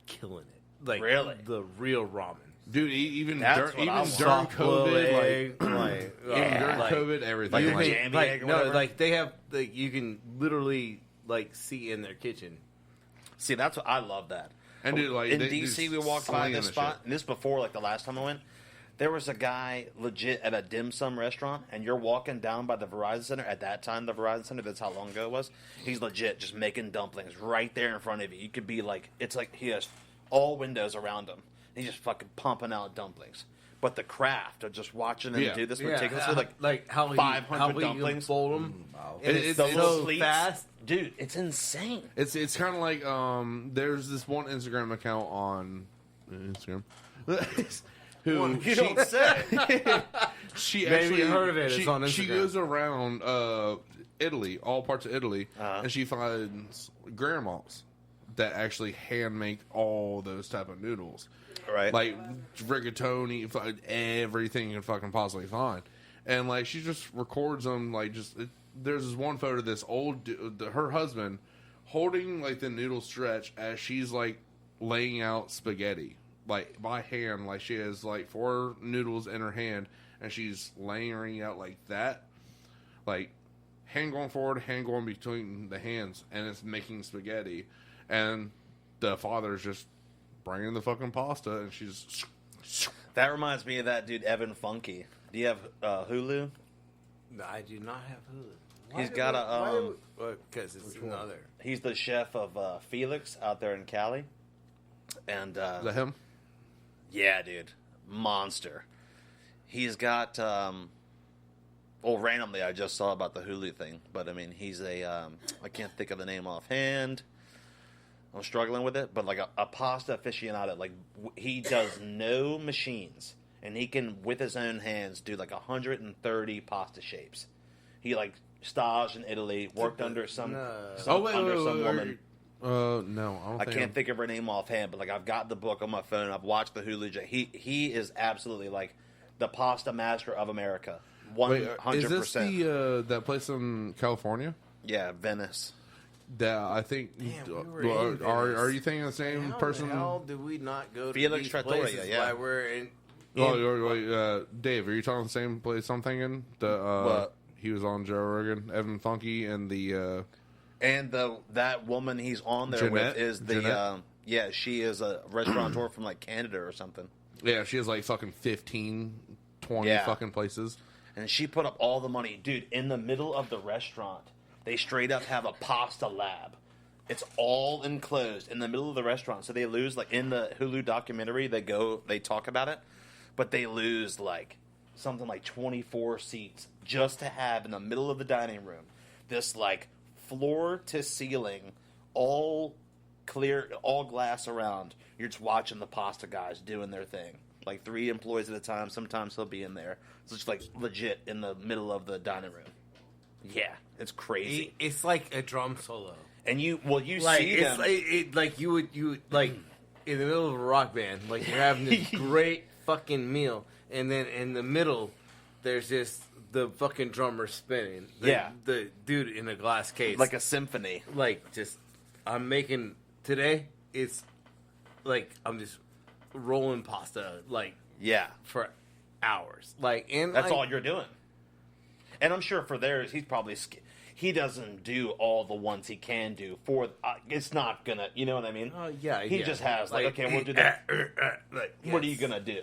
killing it. Like Really? the real ramen. Dude, even That's during, what I even want. during Soft boiled COVID, egg, like even during like, COVID, everything. Like you a like, can- jammy like, egg or no, whatever? like they have, like you can literally like see in their kitchen. See, that's what I love that. and dude, like In they DC, do we walked by slinging this the spot, shit. and this before, like the last time I went, there was a guy legit at a dim sum restaurant, and you're walking down by the Verizon Center. At that time, the Verizon Center, that's how long ago it was. He's legit just making dumplings right there in front of you. You could be like, it's like he has all windows around him. He's just fucking pumping out dumplings. But the craft of just watching him Yeah. do this Yeah, meticulously, like how he 500 how he can dumplings. fold them. Wow. And It's it's, the little so pleats. fast. Dude, it's insane. It's kind of like there's this one Instagram account on Instagram who You don't say. she Maybe actually you heard of it. She, It's on she Instagram. goes around Italy, all parts of Italy, Uh-huh. and she finds grandmas that actually hand make all those type of noodles, Right. like rigatoni, everything you can fucking possibly find, and like she just records them. Like there's this one photo of this old her husband holding like the noodle stretch as she's like laying out spaghetti like by hand, like she has like 4 noodles in her hand and she's layering out like that, like hand going forward, hand going between the hands, and it's making spaghetti, and the father's just bringing the fucking pasta, and she's That reminds me of that dude, Evan Funky. Do you have Hulu? No, I do not have Hulu. He's got a Because it's another. he's the chef of Felix out there in Cali, and is that him? yeah, dude, monster. He's got well, randomly I just saw about the Hulu thing, but I mean he's a I can't think of the name offhand. I'm struggling with it, but like a pasta aficionado, like he does no machines, and he can with his own hands do like 130 pasta shapes. He like staged in Italy, worked under some woman. No, I don't. I think can't think of her name offhand, but like I've got the book on my phone. I've watched the Hulu. He is absolutely like the pasta master of America. Wait, 100%. is this the that place in California? Yeah, Venice. That I think. Damn, we were in are Venice. you thinking of the same How person? the hell did we not go to Felix these Trattoria, places yeah. while we're in Dave, are you talking the same place I'm thinking? What? He was on Joe Rogan, Evan Funky, and the And that woman he's on there Jeanette? with is the Jeanette? she is a restaurateur from like Canada or something. yeah, she has like fucking 15, 20 Yeah. fucking places. And she put up all the money, dude. In the middle of the restaurant, they straight up have a pasta lab. It's all enclosed in the middle of the restaurant. So they lose, like in the Hulu documentary, they talk about it, but they lose like something like 24 seats just to have in the middle of the dining room this like floor to ceiling, all clear, all glass around. You're just watching the pasta guys doing their thing. Like 3 employees at a time. Sometimes he'll be in there. So it's like legit in the middle of the dining room. Yeah, it's crazy. It's like a drum solo. And you Like see it's them. like you would like in the middle of a rock band, like you're having this great fucking meal, and then in the middle there's just the fucking drummer spinning. The dude in a glass case, like a symphony. like just I'm making today. It's like I'm just rolling pasta like Yeah, for hours. Like and that's like, all you're doing. And I'm sure for theirs, he's probably he doesn't do all the ones he can do for. It's not gonna, you know what I mean? Yeah, He yeah. just has like, okay, we'll do that. Like, What are you yes. gonna do?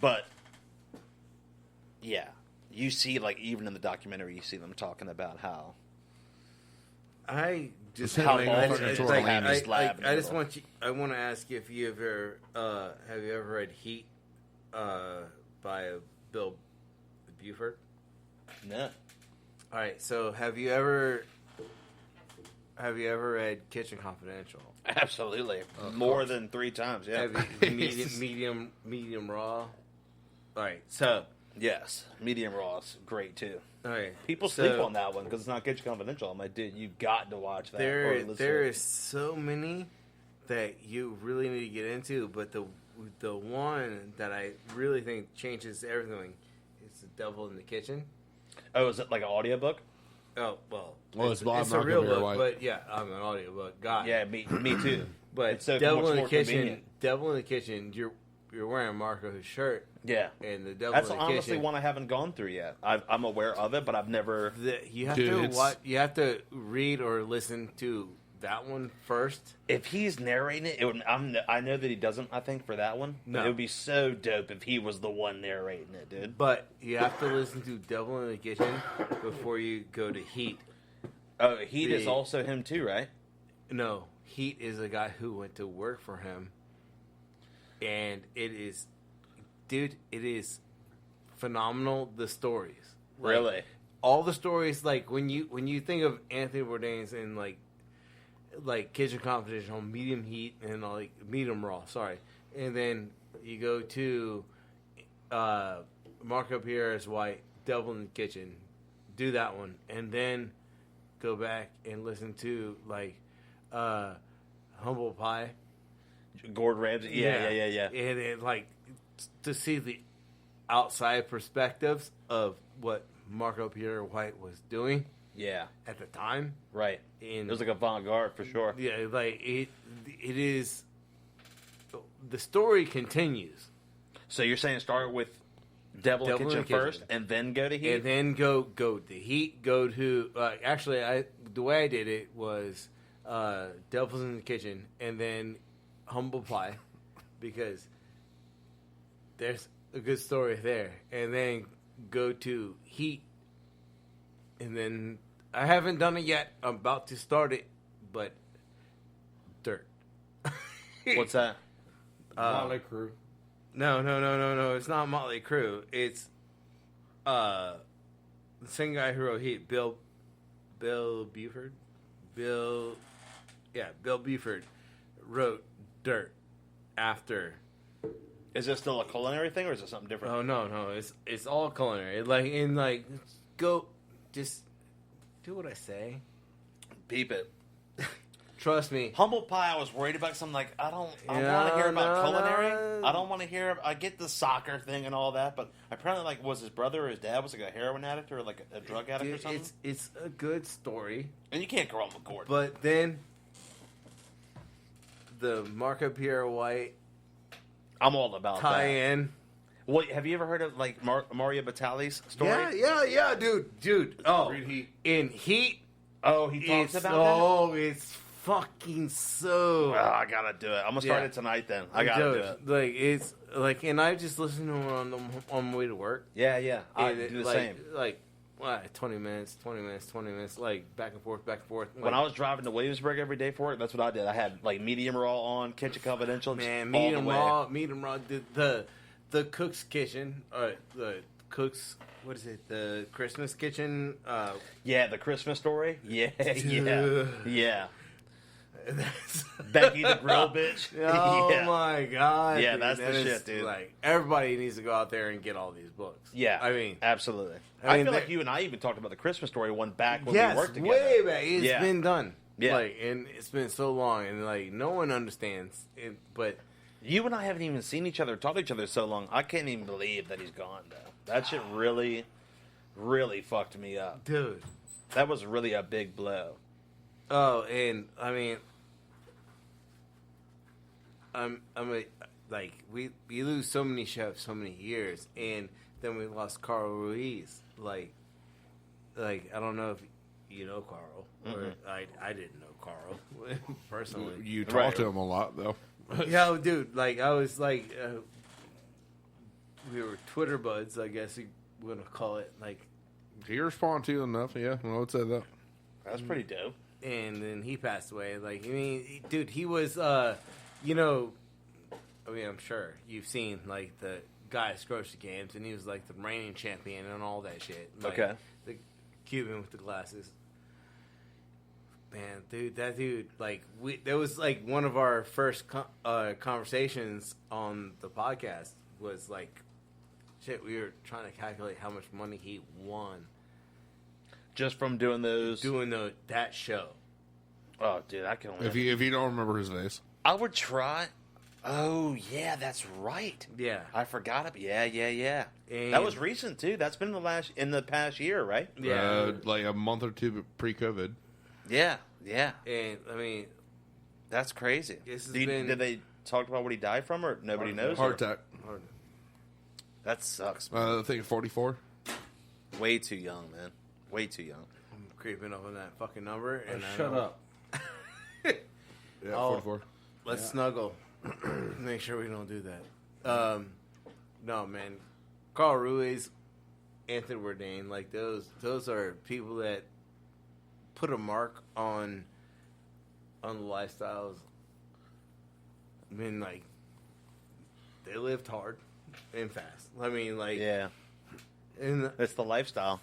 But yeah, you see, like even in the documentary, you see them talking about how I just How I, all I, fucking I, tour like, land I, is lab in I the just middle. want you. I want to ask you if you ever have you ever read Heat by Bill Buford? No. All right. So have you ever read Kitchen Confidential? Absolutely. More than 3 times, yeah. Have you, medium raw? All right. So Yes. Medium raw is great, too. all right. People sleep on that one because it's not Kitchen Confidential. I'm like, dude, you've got to watch that. There is so many that you really need to get into, but the one that I really think changes everything is The Devil in the Kitchen. Oh, is it like an audiobook? Oh, well, It's Bob it's a real Marco book, White. but yeah, I'm an audiobook guy. Yeah, me too. But It's so Devil much in the more Kitchen, convenient. Devil in the Kitchen, you're wearing Marco's shirt, Yeah. and the Devil That's in the honestly Kitchen. one I haven't gone through yet. I'm aware of it, but I've never... You have Dude, to it's- watch. You have to read or listen to that one first. If he's narrating it, I know that he doesn't, I think, for that one. No. It would be so dope if he was the one narrating it, dude. But you have to listen to Devil in the Kitchen before you go to Heat. Oh, Heat is The- also him too, right? No, Heat is a guy who went to work for him, and it is phenomenal. The stories, Like, Really? all the stories. Like when you think of Anthony Bourdain's and like Kitchen Confidential, Medium Heat, and like Medium Raw. Sorry, and then you go to Marco Pierre's White, Devil in the Kitchen. Do that one, and then go back and listen to like Humble Pie. Gordon Ramsay? Yeah. And it, like to see the outside perspectives of what Marco Pierre White was doing Yeah, at the time. right. And It was like avant-garde for sure. yeah, like it is. The story continues, So you're saying start with Devil in the Devil in Kitchen the Kitchen. first, and then go to Heat? and then go to Heat. Go to actually, the way I did it was Devil's in the Kitchen, and then Humble Pie, because there's a good story there, and then go to Heat, and then I haven't done it yet. I'm about to start it, but Dirt. What's that? Motley Crue. No. It's not Motley Crue. It's the same guy who wrote Heat, Bill Buford. Bill Buford wrote Dirt after. Is this still a culinary thing, or is it something different? Oh no, it's all culinary. Go, just do what I say. Peep it. Trust me. Humble Pie, I was worried about something like, I want to hear about culinary. I don't want to hear, I get the soccer thing and all that, but apparently, like, was his brother or his dad was like a heroin addict or like a drug addict or Dude, something? it's a good story, And you can't go wrong with Gordon. but then the Marco Pierre White I'm all about that. tie-in. Well, have you ever heard of, like, Mario Batali's story? Yeah, dude. Oh, Read Heat. in Heat, Oh, he talks it's about it's fucking so. that? Oh, I gotta do it. I'm gonna start Yeah. it tonight then. I gotta do it. Like it's like, and I just listen to him on my way to work. Yeah. I And do the like, same. Like, what? 20 minutes, like back and forth. When Like, I was driving to Williamsburg every day for work, that's what I did. I had like medium raw on, Kitchen Confidential, just man, all medium the way. raw. The cook's kitchen, the cook's. What is it? The Christmas kitchen. Yeah, the Christmas story. Yeah, Dude. yeah. That's, Becky the grill bitch. oh yeah. my god! Yeah, dude, that's the that is, shit, dude. Like, everybody needs to go out there and get all these books. Yeah, I mean, absolutely. I I mean, feel like they- you and I even talked about the Christmas story one back when yes, we worked together. way back. It's Yeah. been done. Yeah. Like, and it's been so long, and like no one understands it. But You and I haven't even seen each other, talked to each other so long. I can't even believe that he's gone, though. That shit really, really fucked me up. dude, That was really a big blow. oh, and I mean, like we lose so many chefs, so many years, and then we lost Carl Ruiz. Like I don't know if you know Carl, or I didn't know Carl personally. You talk Right. to him a lot, though. Yeah, dude. Like I was like, we were Twitter buds, I guess you want to call it. Like, He responded to you enough, yeah. I would say that. That's pretty dope. and then he passed away. Like, I mean, dude, he was, I mean, I'm sure you've seen like guy at Scotia Games, and he was like the reigning champion and all that shit. Like, Okay. the Cuban with the glasses. Man, dude, that dude, like, that was like one of our first conversations on the podcast was like, shit, we were trying to calculate how much money he won Just from doing those. that show. Oh, dude, I can only. If you don't remember his face, I would try. Oh, yeah, that's right. Yeah. I forgot it. Yeah. And- That was recent too. That's been in the past year, right? Yeah. like a month or two pre-COVID. Yeah. And, I mean, That's crazy. This has Did they talk about what he died from, or nobody knows? Heart or- attack. That sucks. I think 44. Way too young, man. Way too young. I'm creeping up on that fucking number. And I Shut know- up. Yeah, Oh. 44. Let's snuggle. Make sure we don't do that. No, man. Carl Ruiz, Anthony Bourdain, like those are people that put a mark on the lifestyles. I mean, like, they lived hard and fast. I mean, like, Yeah. and It's the lifestyle.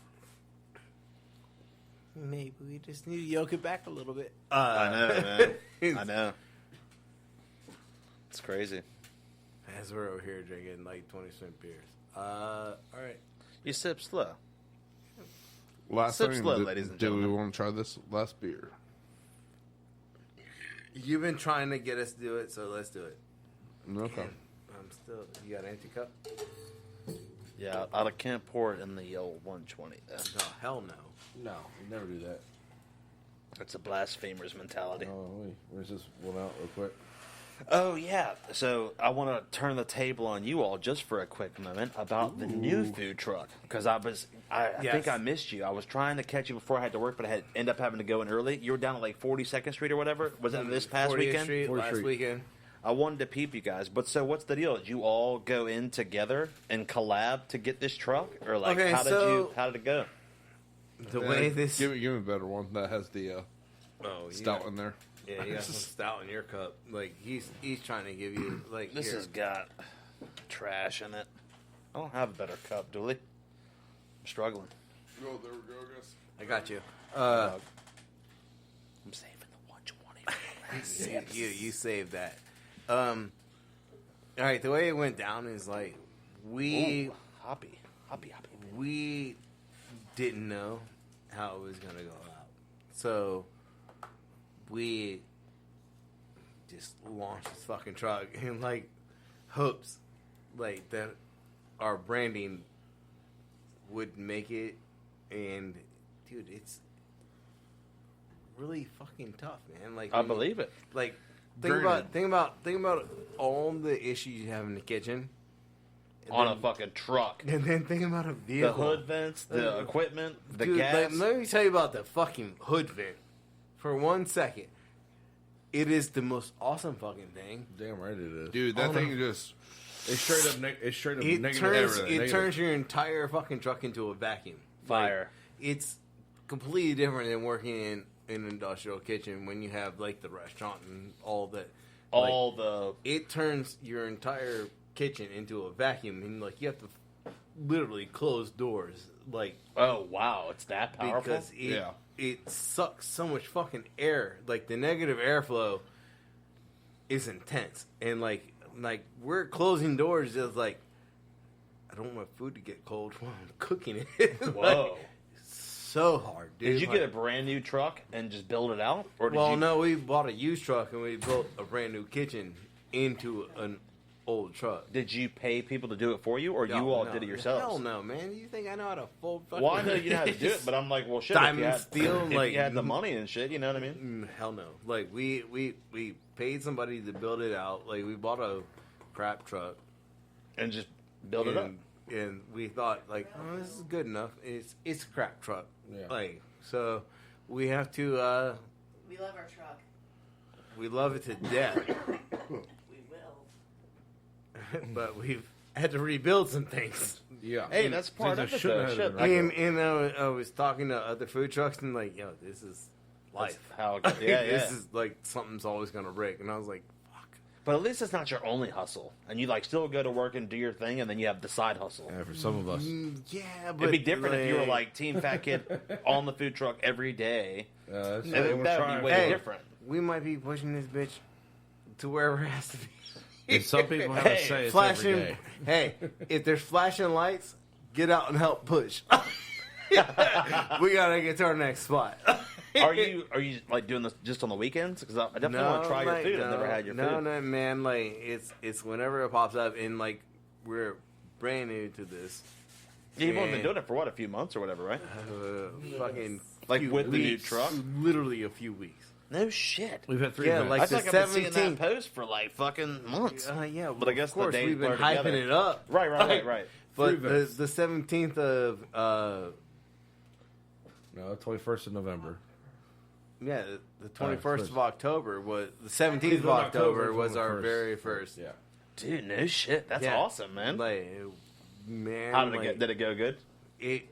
maybe we just need to yoke it back a little bit. I know, man. I know. It's crazy. As we're over here drinking like 20-cent beers. All right. You sip slow. Last Sip thing, slow, ladies and do we gentlemen. want to try this last beer? You've been trying to get us to do it, so let's do it. Okay. I'm still. You got an empty cup? Yeah, I can't pour it in the old 120. Though. No, hell no. No, you never do that. That's a blasphemer's mentality. Oh, wait. Where's this one out real quick? Oh, yeah. So I want to turn the table on you all just for a quick moment about the new food truck. Because I Yes. think I missed you. I was trying to catch you before I had to work, but I had end up having to go in early. You were down at like 42nd Street or whatever. Was that this past 40th weekend? Street, 40th last Street. weekend. I wanted to peep you guys. But so what's the deal? Did you all go in together and collab to get this truck? Or like, Okay, how did it go? The way this. Give me a better one that has the Oh, stout in there. Yeah, you got some stout in your cup. Like he's trying to give you like This here. has got trash in it. I don't have a better cup, Dooley. I'm struggling. Oh, there we go, guys. I got you. I'm saving the 120. You saved that. All right, the way it went down is like Ooh, hoppy. we didn't know how it was gonna go out, so we just launched this fucking truck in like hopes like that our branding would make it. And dude, it's really fucking tough, man. Like I believe it. Like think about all the issues you have in the kitchen. And On then- a fucking truck. and then think about a vehicle. The hood vents, the equipment, the Dude, gas. let me tell you about the fucking hood vent for 1 second. It is the most awesome fucking thing. Damn right it is. Dude, that thing just... It's straight up. It's straight up It negative. turns everything. it Negative. turns your entire fucking truck into a vacuum. Fire. Like, it's completely different than working in an industrial kitchen when you have like the restaurant and all that. All the... It turns your entire kitchen into a vacuum, and like you have to literally close doors, like Oh, wow. It's that powerful? because Yeah. it sucks so much fucking air. Like the negative airflow is intense, and like we're closing doors just like I don't want my food to get cold while I'm cooking it. Like, Whoa. so hard, dude. Did you Like, get a brand new truck and just build it out? Or did well, you... no, we bought a used truck and we built a brand new kitchen into an old truck. Did you pay people to do it for you, or you all No, did it yourselves? Hell no, man. You think I know how to fold fucking... Well, I know you know how to do it, but I'm like, well, shit. Diamond if you had, steel, if like- you had the money and shit, you know what I mean? Hell no. Like, we paid somebody to build it out. Like, we bought a crap truck. And just build it up. And we thought, like, oh, this is good enough. It's a crap truck. Yeah. Like, so we have to, We love our truck. we love it to death. We will. But we've had to rebuild some things. Yeah. Hey, that's part Things of that it, though. shouldn't Shit. have been. And I was talking to other food trucks and like, yo, this is That's life. how it goes. Yeah, yeah. This is like something's always gonna break. And I was like, fuck. But at least it's not your only hustle, and you like still go to work and do your thing, and then you have the side hustle. Yeah, for some of us. Yeah, but It'd be different if you were like Team Fat Kid on the food truck every day. That's That would be way Hey. different. we might be pushing this bitch to wherever it has to be. And some people have to Hey, say it's flashing. every day. Hey, if there's flashing lights, get out and help push. We gotta get to our next spot. Are you like doing this just on the weekends? Because I definitely want to try your food. I've never had your food. No, man. Like it's whenever it pops up, and like we're brand new to this. Yeah, you've only been And- doing it for what, a few months or whatever, right? Fucking Like few with the new weeks. truck? Literally a few weeks. No shit. We've had 3 Yeah, events. like I feel the like I've been seeing 17th. that post for like fucking months. Yeah, But I guess of course the days we've been blur hyping together. it up. Right. But Three the events. the 17th of No, 21st of November. yeah, the 21st first. of October was the 17th of 17th of October October was our first. very first. Yeah. Dude, no shit. That's Yeah. awesome, man. Like, man, How did it like, go? Did it go good? it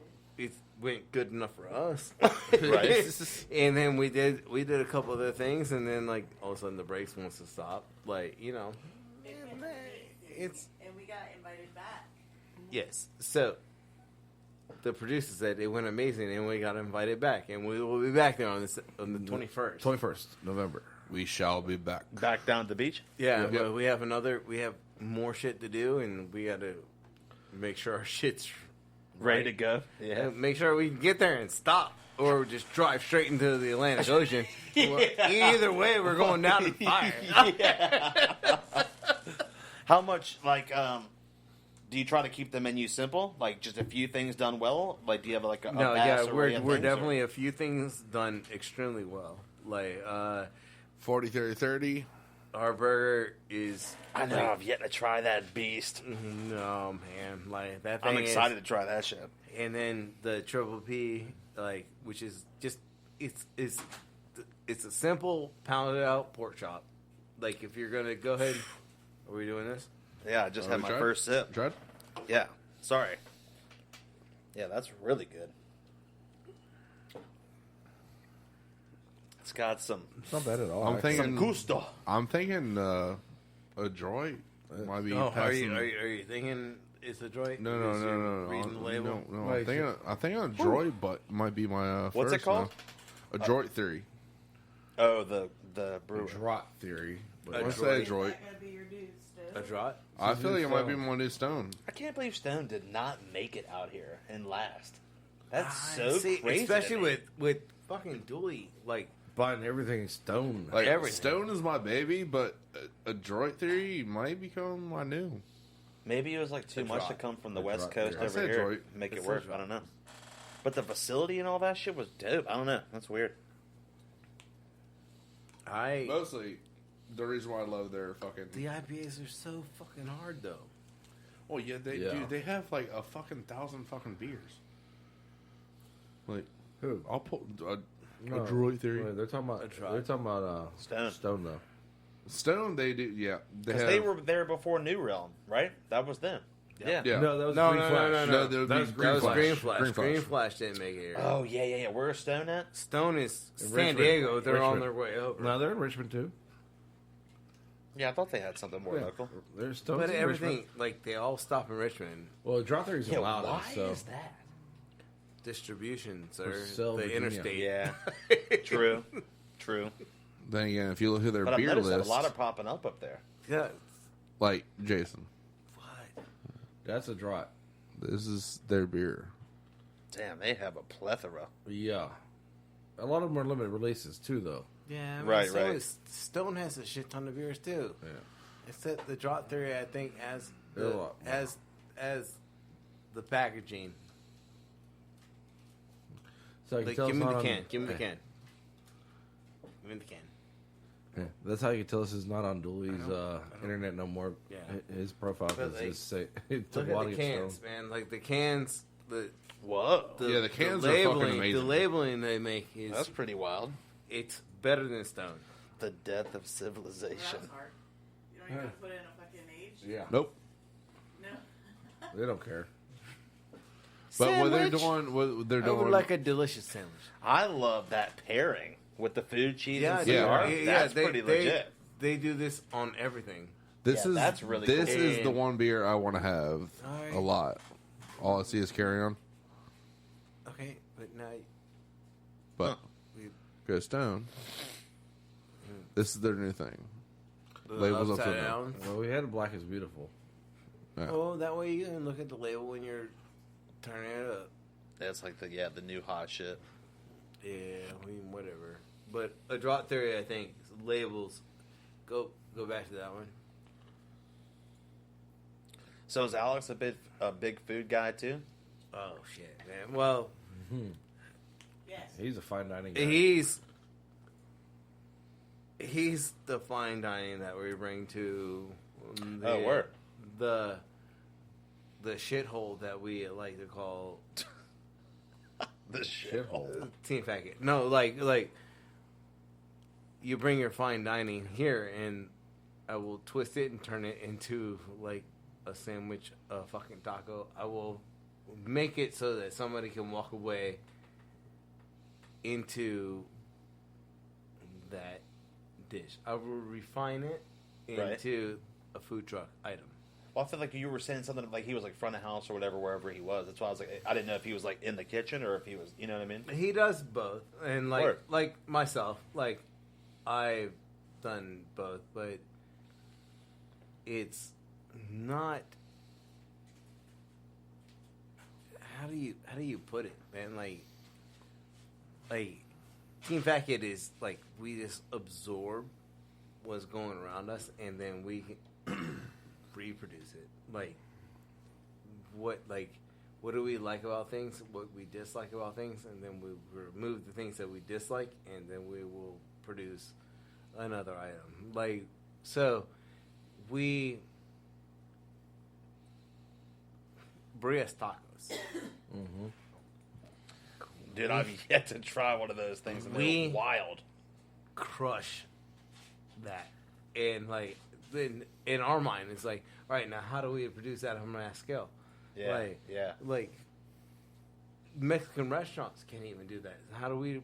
went good enough for us, Right. And then we did a couple other things, and then like all of a sudden the brakes wants to stop. Like it's And we got invited back. yes. So the producer said it went amazing, and we got invited back, and we will be back there on the 21st. 21st November. We shall be back. Back down at the beach? Yeah, Yep. but we have more shit to do, and we got to make sure our shit's Ready to go? Yeah. and make sure we can get there and stop, or just drive straight into the Atlantic Ocean. Well, either way, we're going down in fire. How much, like, do you try to keep the menu simple? Like, just a few things done well? Like, do you have, like, a No, vast yeah, array of we're things, definitely a few things done extremely well. Like 40, 30, 30. our burger is. Or... I know, I've yet to try that beast. No man, like that thing. I'm excited to try that shit. And then the triple P, like, which is just it's a simple pounded out pork chop. Like, if you're gonna go ahead, are we doing this? Yeah, I just Are had we my tried? first sip. Tried? Yeah, sorry. Yeah, that's really good. It's got some It's not bad at all. I'm actually. thinking- some gusto. I'm thinking a droid might be Oh, are passing. you thinking it's a droid? No, Is you no. Reading the label. No. Wait, I think a droid, but might be my What's it first called? now. A droid theory. Oh, the brewer. Drop theory. But A Let's say a droid. Is droid. that gonna be your dude, A Stu? drop. I feel like it might be Stone. my new stone. I can't believe Stone did not make it out here and last. That's Ah, so see, crazy. especially to me. with fucking Dooley. Like, buying everything stone. Like Everything. stone is my baby, but a droid theory might become my new. Maybe it was like too A much drop. to come from the A West drop, Coast yeah. I over said here. droid. Make it It's a work. drop. I don't know. But the facility and all that shit was dope. I don't know. That's weird. Mostly, the reason why I love their fucking. The IPAs are so fucking hard though. Oh yeah, Yeah. dude, they have like a fucking 1,000 fucking beers. Like, Who? I'll put a No. droid theory. Wait, they're talking about. A drop. They're talking about Stone. Stone though. Stone, they do, yeah. Because have, they were there before New Realm, right? That was them. Yeah. Yeah. No, that was No, Green no, Flash. no, no, no. That would That be was That Green was Flash. Green Flash. Green Green Flash. Flash didn't make it here. Oh, yeah. Where's Stone at? Stone is In San Richmond. Diego. They're on Richmond. their way over. No, they're in Richmond too. Yeah, I thought they had something more Yeah. local. There's Stones But in everything, Richmond. like, they all stop in Richmond. Well, drop theory's Yeah, allowed. why so. is that? Distribution, sir. sell The Virginia. interstate. Yeah. True. Then again, if you look at their But I've beer noticed that list, a lot are popping up there. Yeah. like Jason, What? That's a drop. this is their beer. Damn, they have a plethora. Yeah. A lot of them are limited releases too, though. Yeah, I mean, Right, so right. is- Stone has a shit ton of beers too. Yeah. It's that the drop theory, I think, as They're a the, lot more. as the packaging. So you Like, can tell give it's me not the on- can. Give me the Yeah. can. Give me the can. Yeah. That's how you can tell this is not on Dooley's internet no more. Yeah. His profile But, does like, just say it's a Look at body the of cans, Stone. man. Like the cans, Whoa. Yeah, the cans are labeling, fucking amazing. The labeling they make is That's pretty wild. it's better than Stone. The death of Well, civilization. that's hard. You don't even gotta put in a fucking age. Yeah. Nope. No. They don't care. But what they're Sandwich? doing, what they're I would doing, like a delicious sandwich. I love that pairing with the food, cheese, Yeah, and yeah. cigar. yeah, That's they- pretty they- legit. they do this on everything. This Yeah, is that's really this cool. is the one beer I want to have Alright. a lot. All I see is Carry On, Okay, but now but we, Go Stone. This is their new thing. the Labels upside upside down. down. Well, we had a Black is Beautiful. Yeah. Oh, that way you can look at the label when you're turning it up. That's like the new hot shit. Yeah, I mean whatever. But a drop theory, I think labels. Go back to that one. So is Alex a big food guy too? Oh shit, man. Well, Yes. He's a fine dining guy. he's the fine dining that we bring to word. the shithole that we like to call The shit hole. Team Packet. No, like you bring your fine dining here, and I will twist it and turn it into like a sandwich, a fucking taco. I will make it so that somebody can walk away into that dish. I will refine it into a food truck item. Well, I feel like you were saying something like he was like front of house or whatever, wherever he was. That's why I was like, I didn't know if he was like in the kitchen or if he was, you know what I mean? He does both, and Word. like myself, like I've done both, but it's not. How do you put it, man? Like Team Fat Kid is like we just absorb what's going around us, and then we reproduce it. Like what do we like about things? What we dislike about things, and then we remove the things that we dislike, and then we will produce another item. Like so, we Brias tacos. Mm-hmm. Dude, I've yet to try one of those things, and they're wild. Crush that, and like then in our mind it's like, all right, now how do we produce that on mass scale? Yeah, Like Mexican restaurants can't even do that. How do we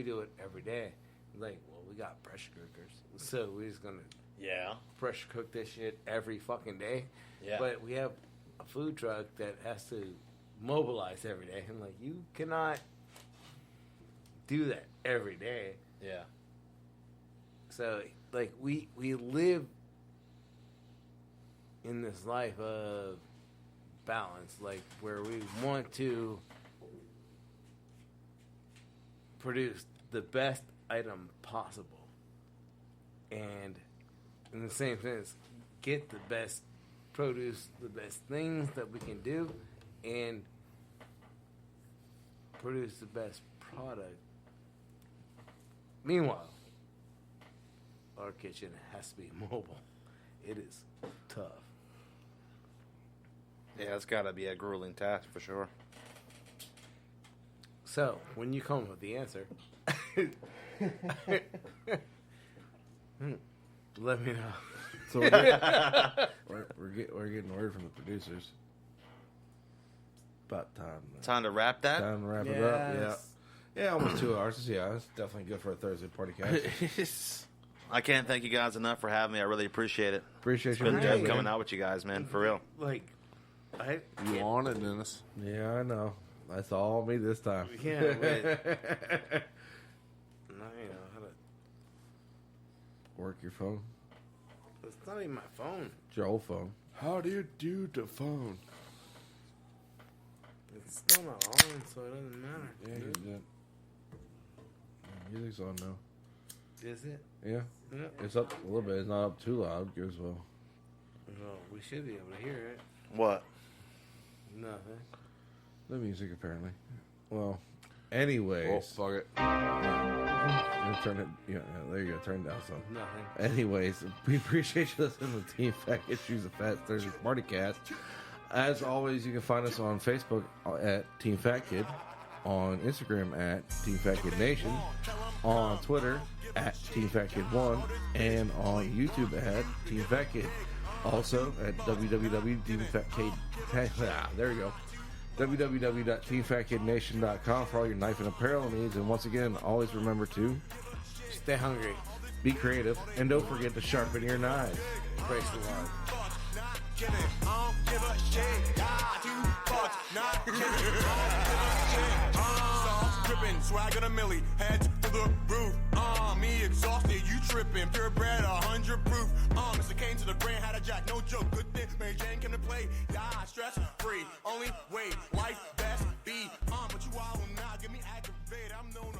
do it every day? Like, well, we got pressure cookers, so we're just gonna pressure cook this shit every fucking day. Yeah. But we have a food truck that has to mobilize every day, and like you cannot do that every day. Yeah. So like we live in this life of balance, like where we want to produce the best item possible, and in the same sense, get the best produce, the best things that we can do, and produce the best product. Meanwhile, our kitchen has to be mobile. It is tough. Yeah, it's got to be a grueling task for sure. So, when you come up with the answer, let me know. So we're getting word from the producers. About time. Time to wrap that? Time to wrap it up. Yeah. Yeah, almost 2 hours. Yeah, it's definitely good for a Thursday party cast. I can't thank you guys enough for having me. I really appreciate it. Appreciate It's you. been being dope here. coming out with you guys, man. For real. Like, I You on it, Dennis? Yeah, I know. That's all me this time. Yeah, but no, you know how to. Work your phone. It's not even my phone. It's your old phone. How do you do the phone? It's still not on, so it doesn't matter. Yeah, you did. Music's on now. Is it? Yeah. Yeah. It's up a little bit. It's not up too loud. As well. Well, we should be able to hear it. What? Nothing. The music, apparently. Well, anyways. Oh, fuck it. Yeah, turn it. Yeah, there you go. Turn it down some. Nothing. Anyways, we appreciate you listening to Team Fat Issues of Fat Thursday Party Cast. As always, you can find us on Facebook at Team Fat Kid, on Instagram at Team Fat Kid Nation, on Twitter at Team Fat Kid 1, and on YouTube at Team Fat Kid. Also at www.teamfatkidnation.com for all your knife and apparel needs. And once again, always remember to Stay hungry. be creative, and don't forget to sharpen your knives. Praise the Lord. Not giving, I don't give a shit. Yeah, 2 bucks, not giving, I don't give a shit. Sauce dripping, swag on a milli, head to the roof. Me exhausted, you tripping, purebred, 100 proof. Mr. Kane to the brain, had a jack, no joke, good thing Mary Jane came to play. Yeah, stress free, only way, life best be. But you all will not get me aggravated. I'm known